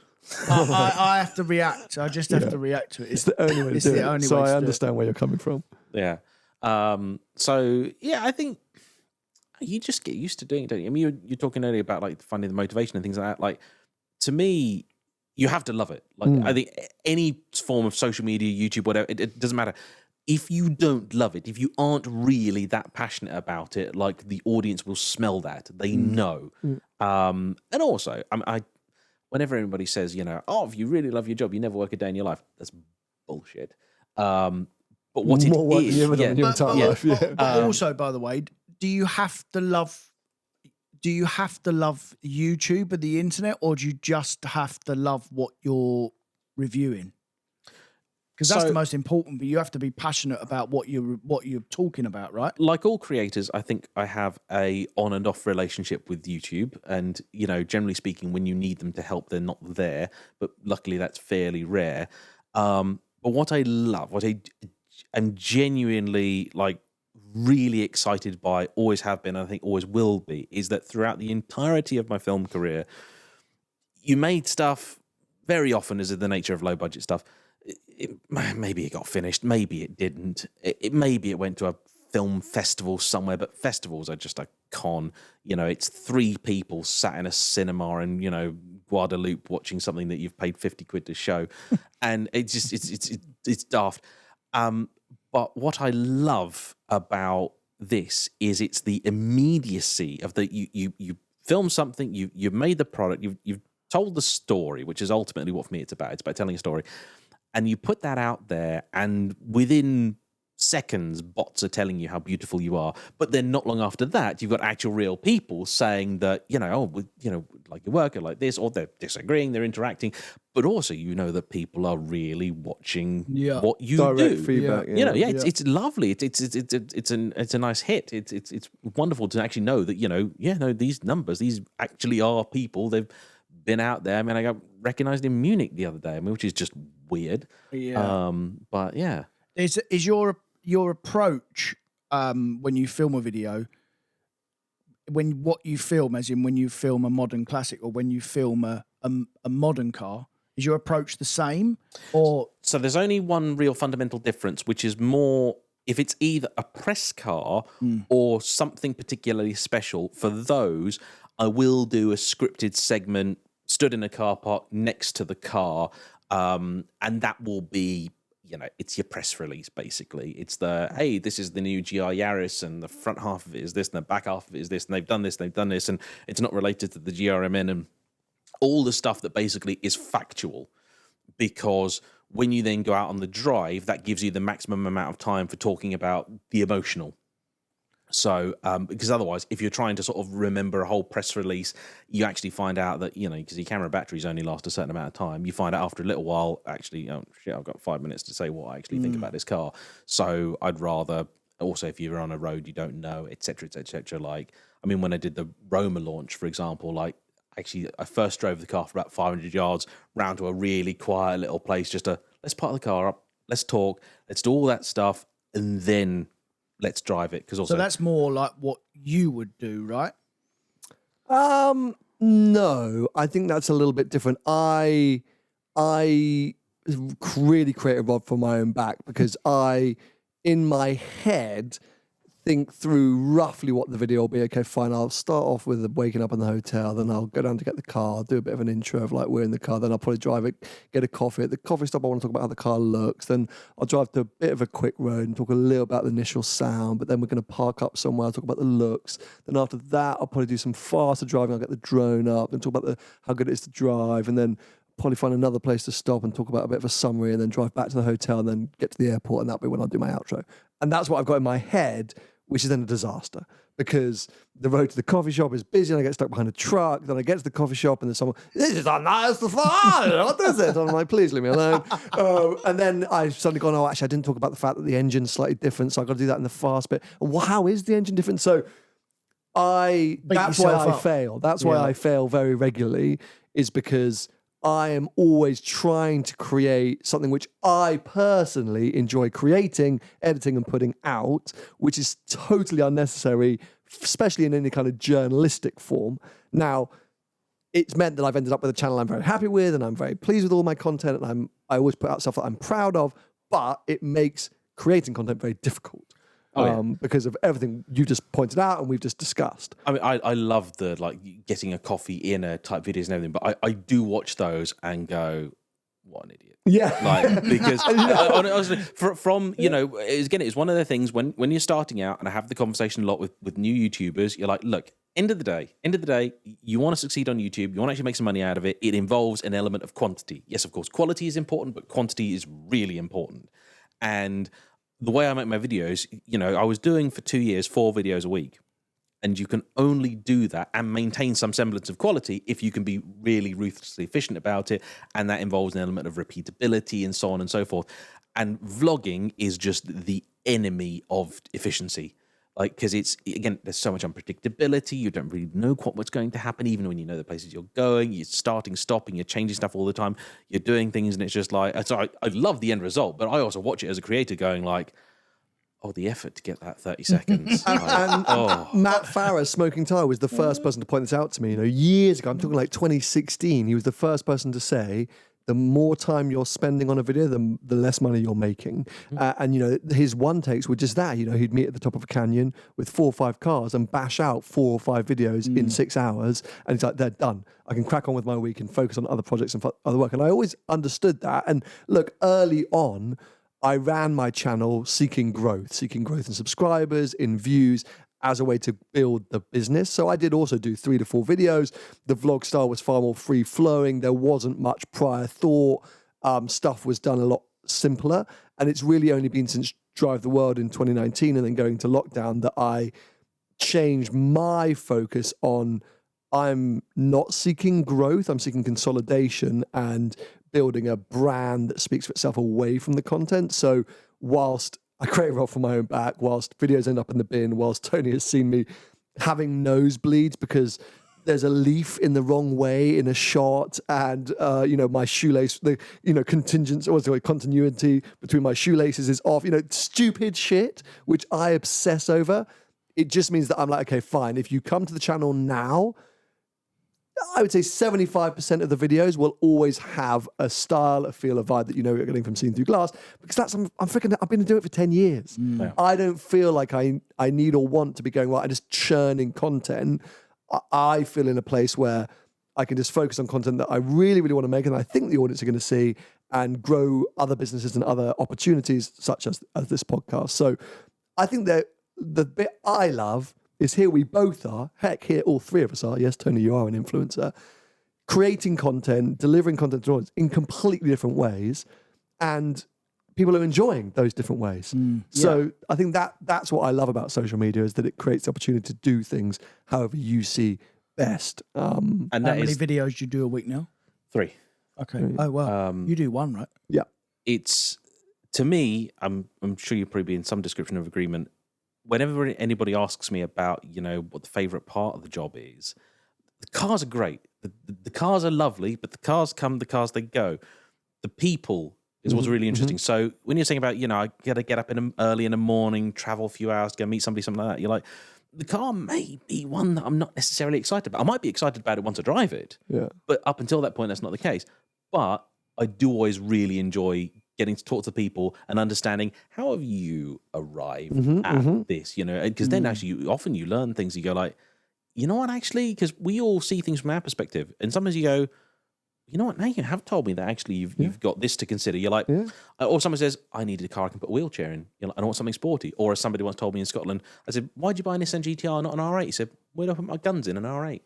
I have to react. I just have to react to it. It's the only way to do it. So I understand where you're coming from. Yeah. So yeah, I think you just get used to doing it, don't you? I mean, you're talking earlier about like finding the motivation and things like that. Like, to me, you have to love it. Like, I think any form of social media, YouTube, whatever, it doesn't matter. If you don't love it, if you aren't really that passionate about it, like the audience will smell that. They know. And also, whenever anybody says, you know, oh, if you really love your job, you never work a day in your life, that's bullshit. But what it More work is, than you ever done in your entire life. But also, by the way, do you have to love YouTube and the internet, or do you just have to love what you're reviewing? Because that's the most important, but you have to be passionate about what you're talking about, right? Like all creators, I think I have a on and off relationship with YouTube, and you know, generally speaking, when you need them to help, they're not there. But luckily, that's fairly rare. But what I love, what I am genuinely like really excited by, always have been, and I think always will be, is that throughout the entirety of my film career, you made stuff very often, as is the nature of low budget stuff. Maybe it got finished, maybe it didn't. Maybe it went to a film festival somewhere, but festivals are just a con. You know, it's 3 people sat in a cinema in, you know, Guadeloupe watching something that you've paid 50 quid to show, and it's daft. But what I love about this is it's the immediacy of the you film something, you've made the product, you've told the story, which is ultimately what for me it's about. It's about telling a story. And you put that out there, and within seconds, bots are telling you how beautiful you are. But then not long after that, you've got actual real people saying that, you know, oh, you know, like your work, or like this, or they're disagreeing, they're interacting. But also, you know that people are really watching what you Direct do. feedback. You know, it's lovely. It's a nice hit. It's wonderful to actually know that, you know, these numbers, these actually are people. They've been out there. I mean, I got recognized in Munich the other day, I mean, which is just weird. Yeah. But yeah. Is your approach when you film a video, when what you film, as in when you film a modern classic or when you film a modern car, is your approach the same? Or so there's only one real fundamental difference, which is more if it's either a press car or something particularly special. For those, I will do a scripted segment stood in a car park next to the car, and that will be, you know, it's your press release, basically. It's the, hey, this is the new GR Yaris, and the front half of it is this, and the back half of it is this, and they've done this, and it's not related to the GRMN, and all the stuff that basically is factual, because when you then go out on the drive, that gives you the maximum amount of time for talking about the emotional. So, because otherwise, if you're trying to sort of remember a whole press release, you actually find out that, you know, because your camera batteries only last a certain amount of time, you find out after a little while, actually, oh shit, I've got 5 minutes to say what I actually think about this car. So I'd rather, also, if you're on a road you don't know, et cetera, like, I mean, when I did the Roma launch, for example, like, actually, I first drove the car for about 500 yards round to a really quiet little place, just to, let's park the car up, let's talk, let's do all that stuff, and then let's drive it. Because also, so that's more like what you would do, right? No, I think that's a little bit different. I really create a rod for my own back because I, in my head, think through roughly what the video will be. Okay, fine. I'll start off with waking up in the hotel, then I'll go down to get the car, do a bit of an intro of like we're in the car, then I'll probably drive it, get a coffee. At the coffee stop, I want to talk about how the car looks. Then I'll drive to a bit of a quick road and talk a little about the initial sound, but then we're going to park up somewhere, I'll talk about the looks. Then after that, I'll probably do some faster driving. I'll get the drone up and talk about how good it is to drive, and then probably find another place to stop and talk about a bit of a summary, and then drive back to the hotel and then get to the airport, and that'll be when I'll do my outro. And that's what I've got in my head, which is then a disaster because the road to the coffee shop is busy and I get stuck behind a truck. Then I get to the coffee shop and there's someone, this is a nice fun. What is it? And I'm like, please leave me alone. And then I've suddenly gone, oh, actually, I didn't talk about the fact that the engine's slightly different. So I've got to do that in the fast bit. Well, how is the engine different? So that's why I fail. That's why I fail very regularly, is because I am always trying to create something which I personally enjoy creating, editing and putting out, which is totally unnecessary, especially in any kind of journalistic form. Now, it's meant that I've ended up with a channel I'm very happy with and I'm very pleased with all my content, and I always put out stuff that I'm proud of, but it makes creating content very difficult. Because of everything you just pointed out and we've just discussed. I mean, I love the like getting a coffee in a type videos and everything, but I do watch those and go, what an idiot. Yeah. Like, because honestly, from you know, it's one of the things when you're starting out, and I have the conversation a lot with new YouTubers, you're like, look, end of the day, you want to succeed on YouTube, you want to actually make some money out of it. It involves an element of quantity. Yes, of course, quality is important, but quantity is really important. And the way I make my videos, you know, I was doing for 2 years 4 videos a week, and you can only do that and maintain some semblance of quality if you can be really ruthlessly efficient about it, and that involves an element of repeatability and so on and so forth. And vlogging is just the enemy of efficiency, like, because it's, again, there's so much unpredictability. You don't really know what's going to happen, even when you know the places you're going. You're starting, stopping, you're changing stuff all the time. You're doing things, and it's just like, so I love the end result, but I also watch it as a creator going like, oh, the effort to get that 30 seconds. Matt Farah, Smoking Tire, was the first person to point this out to me, you know, years ago. I'm talking like 2016. He was the first person to say, the more time you're spending on a video, the less money you're making. And, you know, his one takes were just that. You know, he'd meet at the top of a canyon with 4 or 5 cars and bash out 4 or 5 videos in 6 hours. And he's like, they're done. I can crack on with my week and focus on other projects and other work. And I always understood that. And look, early on, I ran my channel seeking growth in subscribers, in views, as a way to build the business. So I did also do 3 to 4 videos. The vlog style was far more free flowing. There wasn't much prior thought. Stuff was done a lot simpler. And it's really only been since Drive the World in 2019 and then going to lockdown that I changed my focus on, I'm not seeking growth, I'm seeking consolidation and building a brand that speaks for itself away from the content. So whilst I create a role for my own back, whilst videos end up in the bin, whilst Tony has seen me having nosebleeds because there's a leaf in the wrong way in a shot, and you know, my shoelace, the continuity between my shoelaces is off. You know, stupid shit which I obsess over. It just means that I'm like, okay, fine. If you come to the channel now, I would say 75% of the videos will always have a style, a feel, a vibe that you know you're getting from Seeing Through Glass, because that's I've been doing it for 10 years. Yeah. I don't feel like I need or want to be going, right, I'm just churning content. I feel in a place where I can just focus on content that I really, really want to make and I think the audience are going to see, and grow other businesses and other opportunities such as this podcast. So I think that the bit I love is here we both are, heck, here all 3 of us are, yes, Tony, you are an influencer, creating content, delivering content to audience in completely different ways, and people are enjoying those different ways. So I think that's what I love about social media, is that it creates the opportunity to do things however you see best. And how many videos do you do a week now? 3. Okay. Oh, well, you do 1, right? Yeah. It's, to me, I'm sure you'll probably be in some description of agreement, whenever anybody asks me about, you know, what the favorite part of the job is, the cars are great. The cars are lovely, but the cars come, the cars they go. The people is what's really interesting. So when you're saying about, you know, I got to get up early in the morning, travel a few hours, go meet somebody, something like that, you're like, the car may be one that I'm not necessarily excited about. I might be excited about it once I drive it. Yeah. But up until that point, that's not the case. But I do always really enjoy getting to talk to people and understanding how have you arrived at this, you know, because then actually often you learn things. You go like, you know what, actually, because we all see things from our perspective, and sometimes you go, you know what, now you have told me that actually you've got this to consider. You're like, or someone says, I needed a car I can put a wheelchair in. You're like, I want something sporty. Or as somebody once told me in Scotland, I said, why'd you buy an Nissan GTR, not an R8? He said, where do I put my guns in an R8?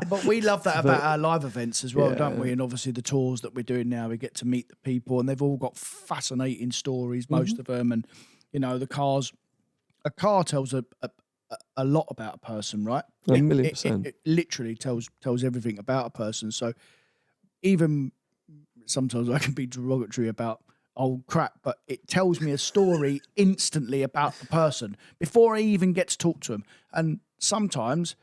But we love that about our live events as well, don't we? And obviously the tours that we're doing now, we get to meet the people, and they've all got fascinating stories, most of them. And, you know, a car tells a lot about a person, right? 1,000,000%. It literally tells everything about a person. So even sometimes I can be derogatory about old crap, but it tells me a story instantly about the person before I even get to talk to them. And sometimes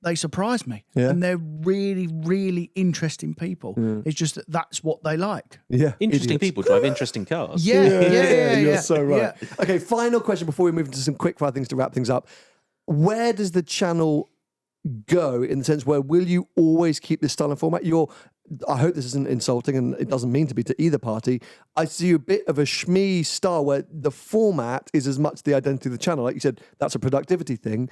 they surprise me, and they're really, really interesting people. It's just that's what they like. Yeah, Interesting people drive interesting cars. Yeah, you're so right. Yeah. Okay, final question before we move into some quick fire things to wrap things up. Where does the channel go in the sense where will you always keep this style and format? I hope this isn't insulting, and it doesn't mean to be to either party. I see a bit of a shmee style where the format is as much the identity of the channel. Like you said, that's a productivity thing.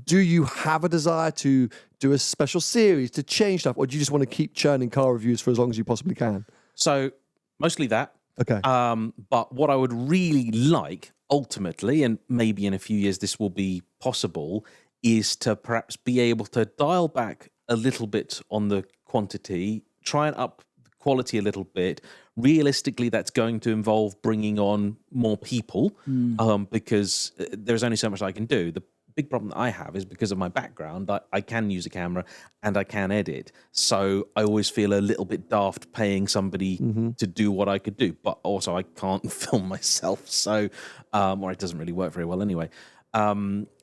Do you have a desire to do a special series, to change stuff, or do you just want to keep churning car reviews for as long as you possibly can? So mostly that. Okay. But what I would really like, ultimately, and maybe in a few years this will be possible, is to perhaps be able to dial back a little bit on the quantity, try and up the quality a little bit. Realistically, that's going to involve bringing on more people because there's only so much I can do. The big problem that I have is because of my background, I can use a camera and I can edit. So I always feel a little bit daft paying somebody to do what I could do, but also I can't film myself. So, or it doesn't really work very well anyway.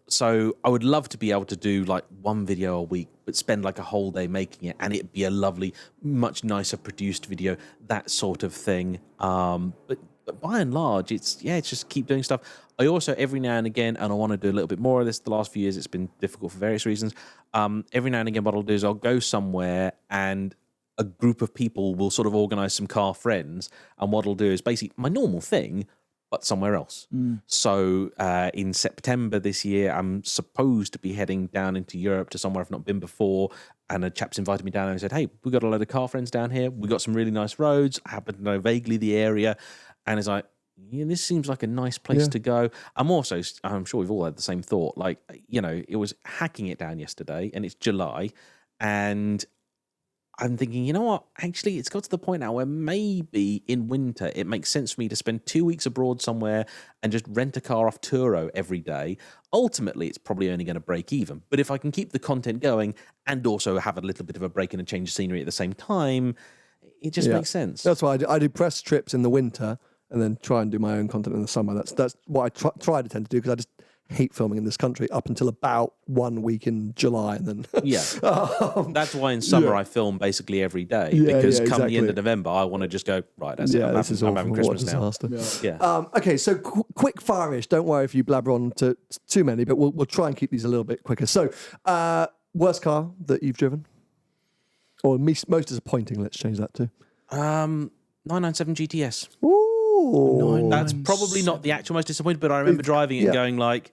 So I would love to be able to do like one video a week, but spend like a whole day making it, and it'd be a lovely, much nicer produced video, that sort of thing. But by and large, it's just keep doing stuff. I also, every now and again, and I want to do a little bit more of this the last few years, it's been difficult for various reasons. Every now and again, what I'll do is I'll go somewhere and a group of people will sort of organize some car friends. And what I'll do is basically my normal thing, but somewhere else. So in September this year, I'm supposed to be heading down into Europe to somewhere I've not been before. And a chap's invited me down and said, hey, we got a load of car friends down here. We got some really nice roads. I happen to know vaguely the area. And it's like, yeah, this seems like a nice place to go. I'm sure we've all had the same thought. Like, you know, it was hacking it down yesterday and it's July. And I'm thinking, you know what? Actually, it's got to the point now where maybe in winter it makes sense for me to spend 2 weeks abroad somewhere and just rent a car off Turo every day. Ultimately, it's probably only going to break even. But if I can keep the content going and also have a little bit of a break and a change of scenery at the same time, it just makes sense. That's why I do press trips in the winter and then try and do my own content in the summer. That's what I try to tend to do because I just hate filming in this country up until about 1 week in July, and then that's why in summer I film basically every day because come the end of November I want to just go right. That's it. I'm having Christmas now. Okay, so quick fire-ish. Don't worry if you blabber on to too many, but we'll try and keep these a little bit quicker. So, worst car that you've driven, or most disappointing? Let's change that to 997 GTS. Ooh, that's probably not the actual most disappointing, but I remember driving it and going like,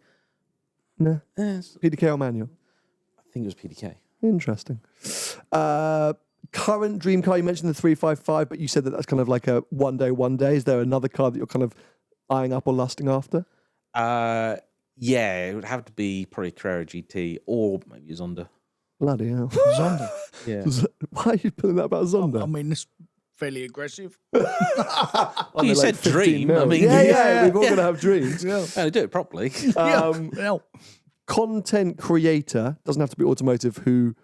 no, PDK or manual? I think it was PDK. Interesting. Current dream car, you mentioned the 355, but you said that's kind of like a one day. Is there another car that you're kind of eyeing up or lusting after? Yeah, it would have to be probably Carrera GT or maybe a Zonda. Bloody hell. Zonda. Yeah. Why are you putting that about Zonda? I mean, it's fairly aggressive. Well, you said dream. Mil. I mean, we've all got to have dreams. And do it properly. Content creator, doesn't have to be automotive, who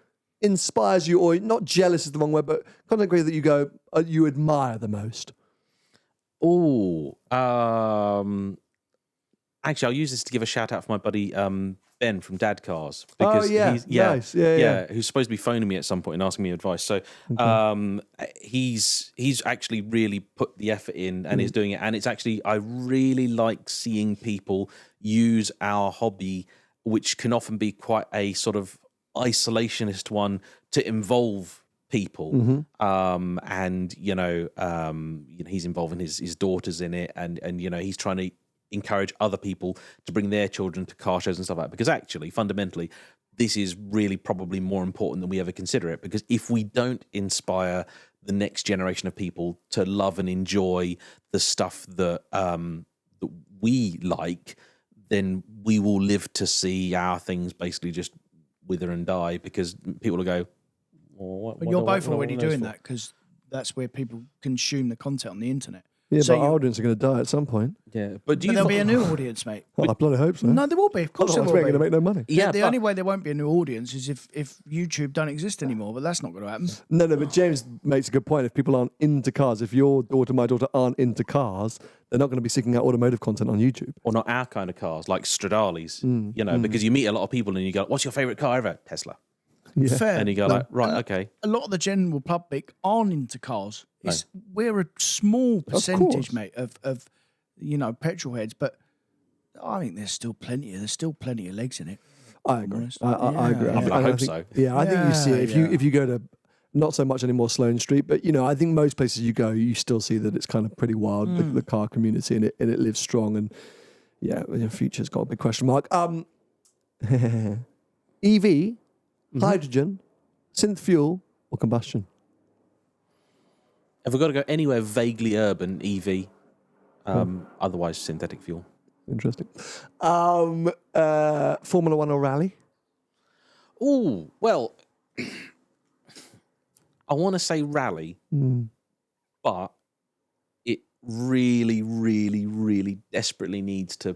inspires you, or not jealous is the wrong word, but content creator that you go, you admire the most. Actually, I'll use this to give a shout out for my buddy Ben from Dad Cars. Because nice. Who's supposed to be phoning me at some point and asking me advice. So he's actually really put the effort in and is doing it. And it's actually, I really like seeing people use our hobby, which can often be quite a sort of isolationist one, to involve people, and he's involving his daughters in it, and he's trying to encourage other people to bring their children to car shows and stuff like that, because actually fundamentally this is really probably more important than we ever consider it, because if we don't inspire the next generation of people to love and enjoy the stuff that that we like, then we will live to see our things basically just wither and die, because people will go, but you're both already doing that, because that's where people consume the content on the internet. Yeah, So but our audience are going to die at some point. Yeah, but there'll be a new audience, mate. Well, I bloody hope so. No, there will be. Of course, there Otherwise, will we're be. going to make no money. Yeah, The only way there won't be a new audience is if YouTube don't exist anymore. But that's not going to happen. No, but James makes a good point. If people aren't into cars, if your daughter, my daughter, aren't into cars, they're not going to be seeking out automotive content on YouTube. or not our kind of cars, like Stradales, because you meet a lot of people and you go, what's your favourite car ever? Tesla. Yeah. Fair. And you go like, right, okay. A lot of the general public aren't into cars. We're a small percentage, mate, of petrol heads, but I think there's still plenty of legs in it. I agree. I agree. I hope think, so. Yeah, I think you see it. Yeah. If you go to, not so much anymore Sloane Street, but I think most places you go, you still see that it's kind of pretty wild, the car community, and it lives strong. And yeah, the future's got a big question mark. EV, hydrogen, synth fuel, or combustion? Have we got to go anywhere vaguely urban, EV, otherwise synthetic fuel? Interesting. Formula One or rally? Oh, well, I want to say rally, but it really, really, really desperately needs to,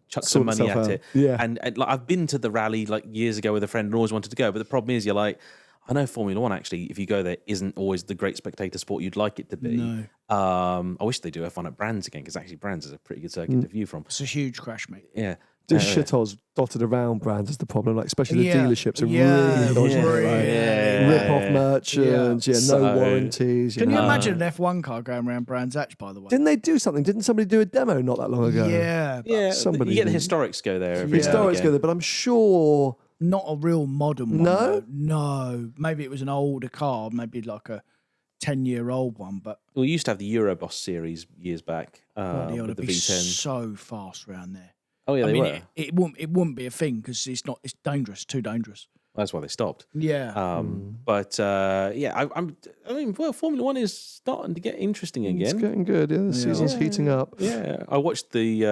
chuck some money at it. Yeah. And like, I've been to the rally like years ago with a friend and always wanted to go, but the problem is you're like, I know Formula One actually, if you go there, isn't always the great spectator sport you'd like it to be. No. I wish they do F1 at Brands again, because actually Brands is a pretty good circuit to view from. It's a huge crash, mate. Yeah. Just shitholes dotted around Brands is the problem. Like especially the Yeah. dealerships are Yeah. really dodgy. Yeah. Rip off merchants, no So- warranties. Can you imagine an F1 car going around Brands Hatch, by the way? Didn't they do something? Didn't somebody do a demo not that long ago? Yeah. Yeah, somebody you get the did. historics go there. Every now and Historics again. go there, but I'm sure. Not a real modern one. No? though. No. Maybe it was an older car, maybe like a 10-year-old one, but We used to have the Euroboss series years back bloody hell, with the it'd be V10. so fast around there. Oh yeah, I they mean, were. it wouldn't be a thing because it's dangerous, too dangerous. That's why they stopped. Yeah. But yeah, I mean, well, Formula One is starting to get interesting It's again. getting good. Yeah, the season's heating up. Yeah, I watched the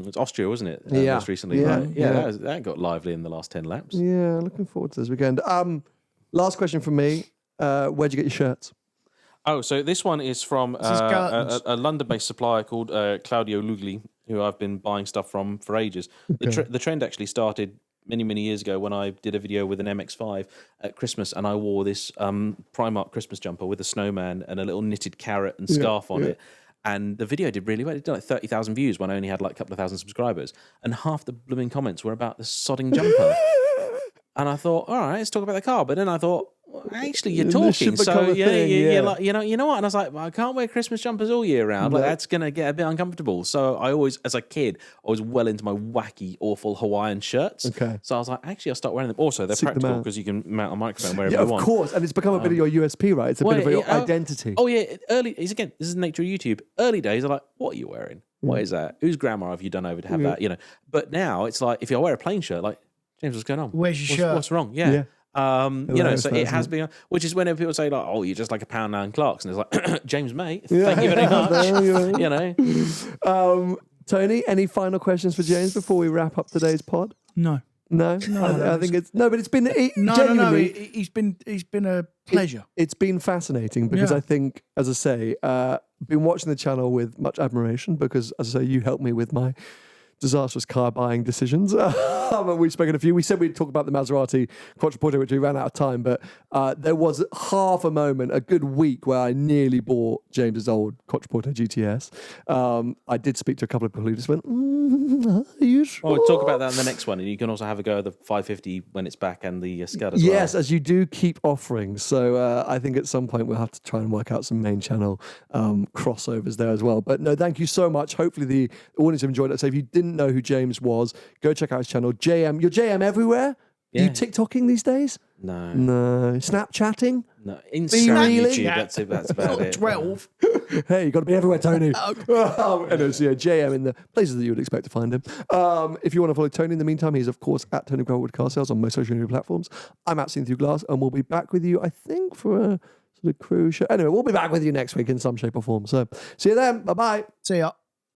it's Austria, wasn't it? Yeah. Most recently. Yeah, Right? yeah. That got lively in the last 10 laps. Yeah, looking forward to this weekend. Last question from me. Where'd you get your shirts? Oh, so this one is from is curtains. a London-based supplier called Claudio Lugli, who I've been buying stuff from for ages. The trend actually started many, many years ago when I did a video with an MX-5 at Christmas, and I wore this Primark Christmas jumper with a snowman and a little knitted carrot and scarf on it. And the video did really well. It did like 30,000 views when I only had like a couple of thousand subscribers. And half the blooming comments were about the sodding jumper. And I thought, all right, let's talk about the car. But then I thought, well, actually, you're This talking. should become So a thing, you're like, you know what? And I was like, well, I can't wear Christmas jumpers all year round. Like, No. that's going to get a bit uncomfortable. So I always, as a kid, I was well into my wacky, awful Hawaiian shirts. Okay. So I was like, actually, I'll start wearing them. Also, they're Seek them practical out. because you can mount a microphone wherever Yeah, you of want. course. And it's become a bit of your USP, right? It's a bit of your identity. Oh yeah, this is the nature of YouTube. Early days are like, what are you wearing? What is that? Whose grammar have you done over to have that? But now it's like, if I wear a plain shirt, like, James, what's going on? Where's your shirt? What's wrong? Yeah. Hilarious, So that, it has isn't been, which is when people say like, "Oh, you're just like a pound now in Clark's," and it's like, "James, mate, thank you very much." Tony, any final questions for James before we wrap up today's pod? No. No, I think it's no, but it's been No. genuinely. He's been a pleasure. It's been fascinating because Yeah. I think, as I say, been watching the channel with much admiration because, as I say, you helped me with my disastrous car buying decisions. We've spoken a few. We said we'd talk about the Maserati Quattroporte, which we ran out of time, but there was half a moment, a good week, where I nearly bought James's old Quattroporte GTS. I did speak to a couple of people who just went, are you sure? Oh, we'll talk about that in the next one, and you can also have a go at the 550 when it's back and the Scud as well. Yes, as you do keep offering. So I think at some point we'll have to try and work out some main channel crossovers there as well. But no, thank you so much. Hopefully the audience have enjoyed it. So if you didn't know who James was, go check out his channel, JayEmm. You're JayEmm everywhere? Are you TikToking these days? No. Snapchatting? No. Instagram, Be-reeling? YouTube, that's about it. 12. Hey, you got to be everywhere, Tony. Anyway, so JayEmm in the places that you would expect to find him. If you want to follow Tony in the meantime, he's of course at Tony Crowwood Car Sales on most social media platforms. I'm at Seeing Through Glass, and we'll be back with you, I think, for a sort of cruise show. Anyway, we'll be back with you next week in some shape or form. So see you then. Bye-bye. See ya.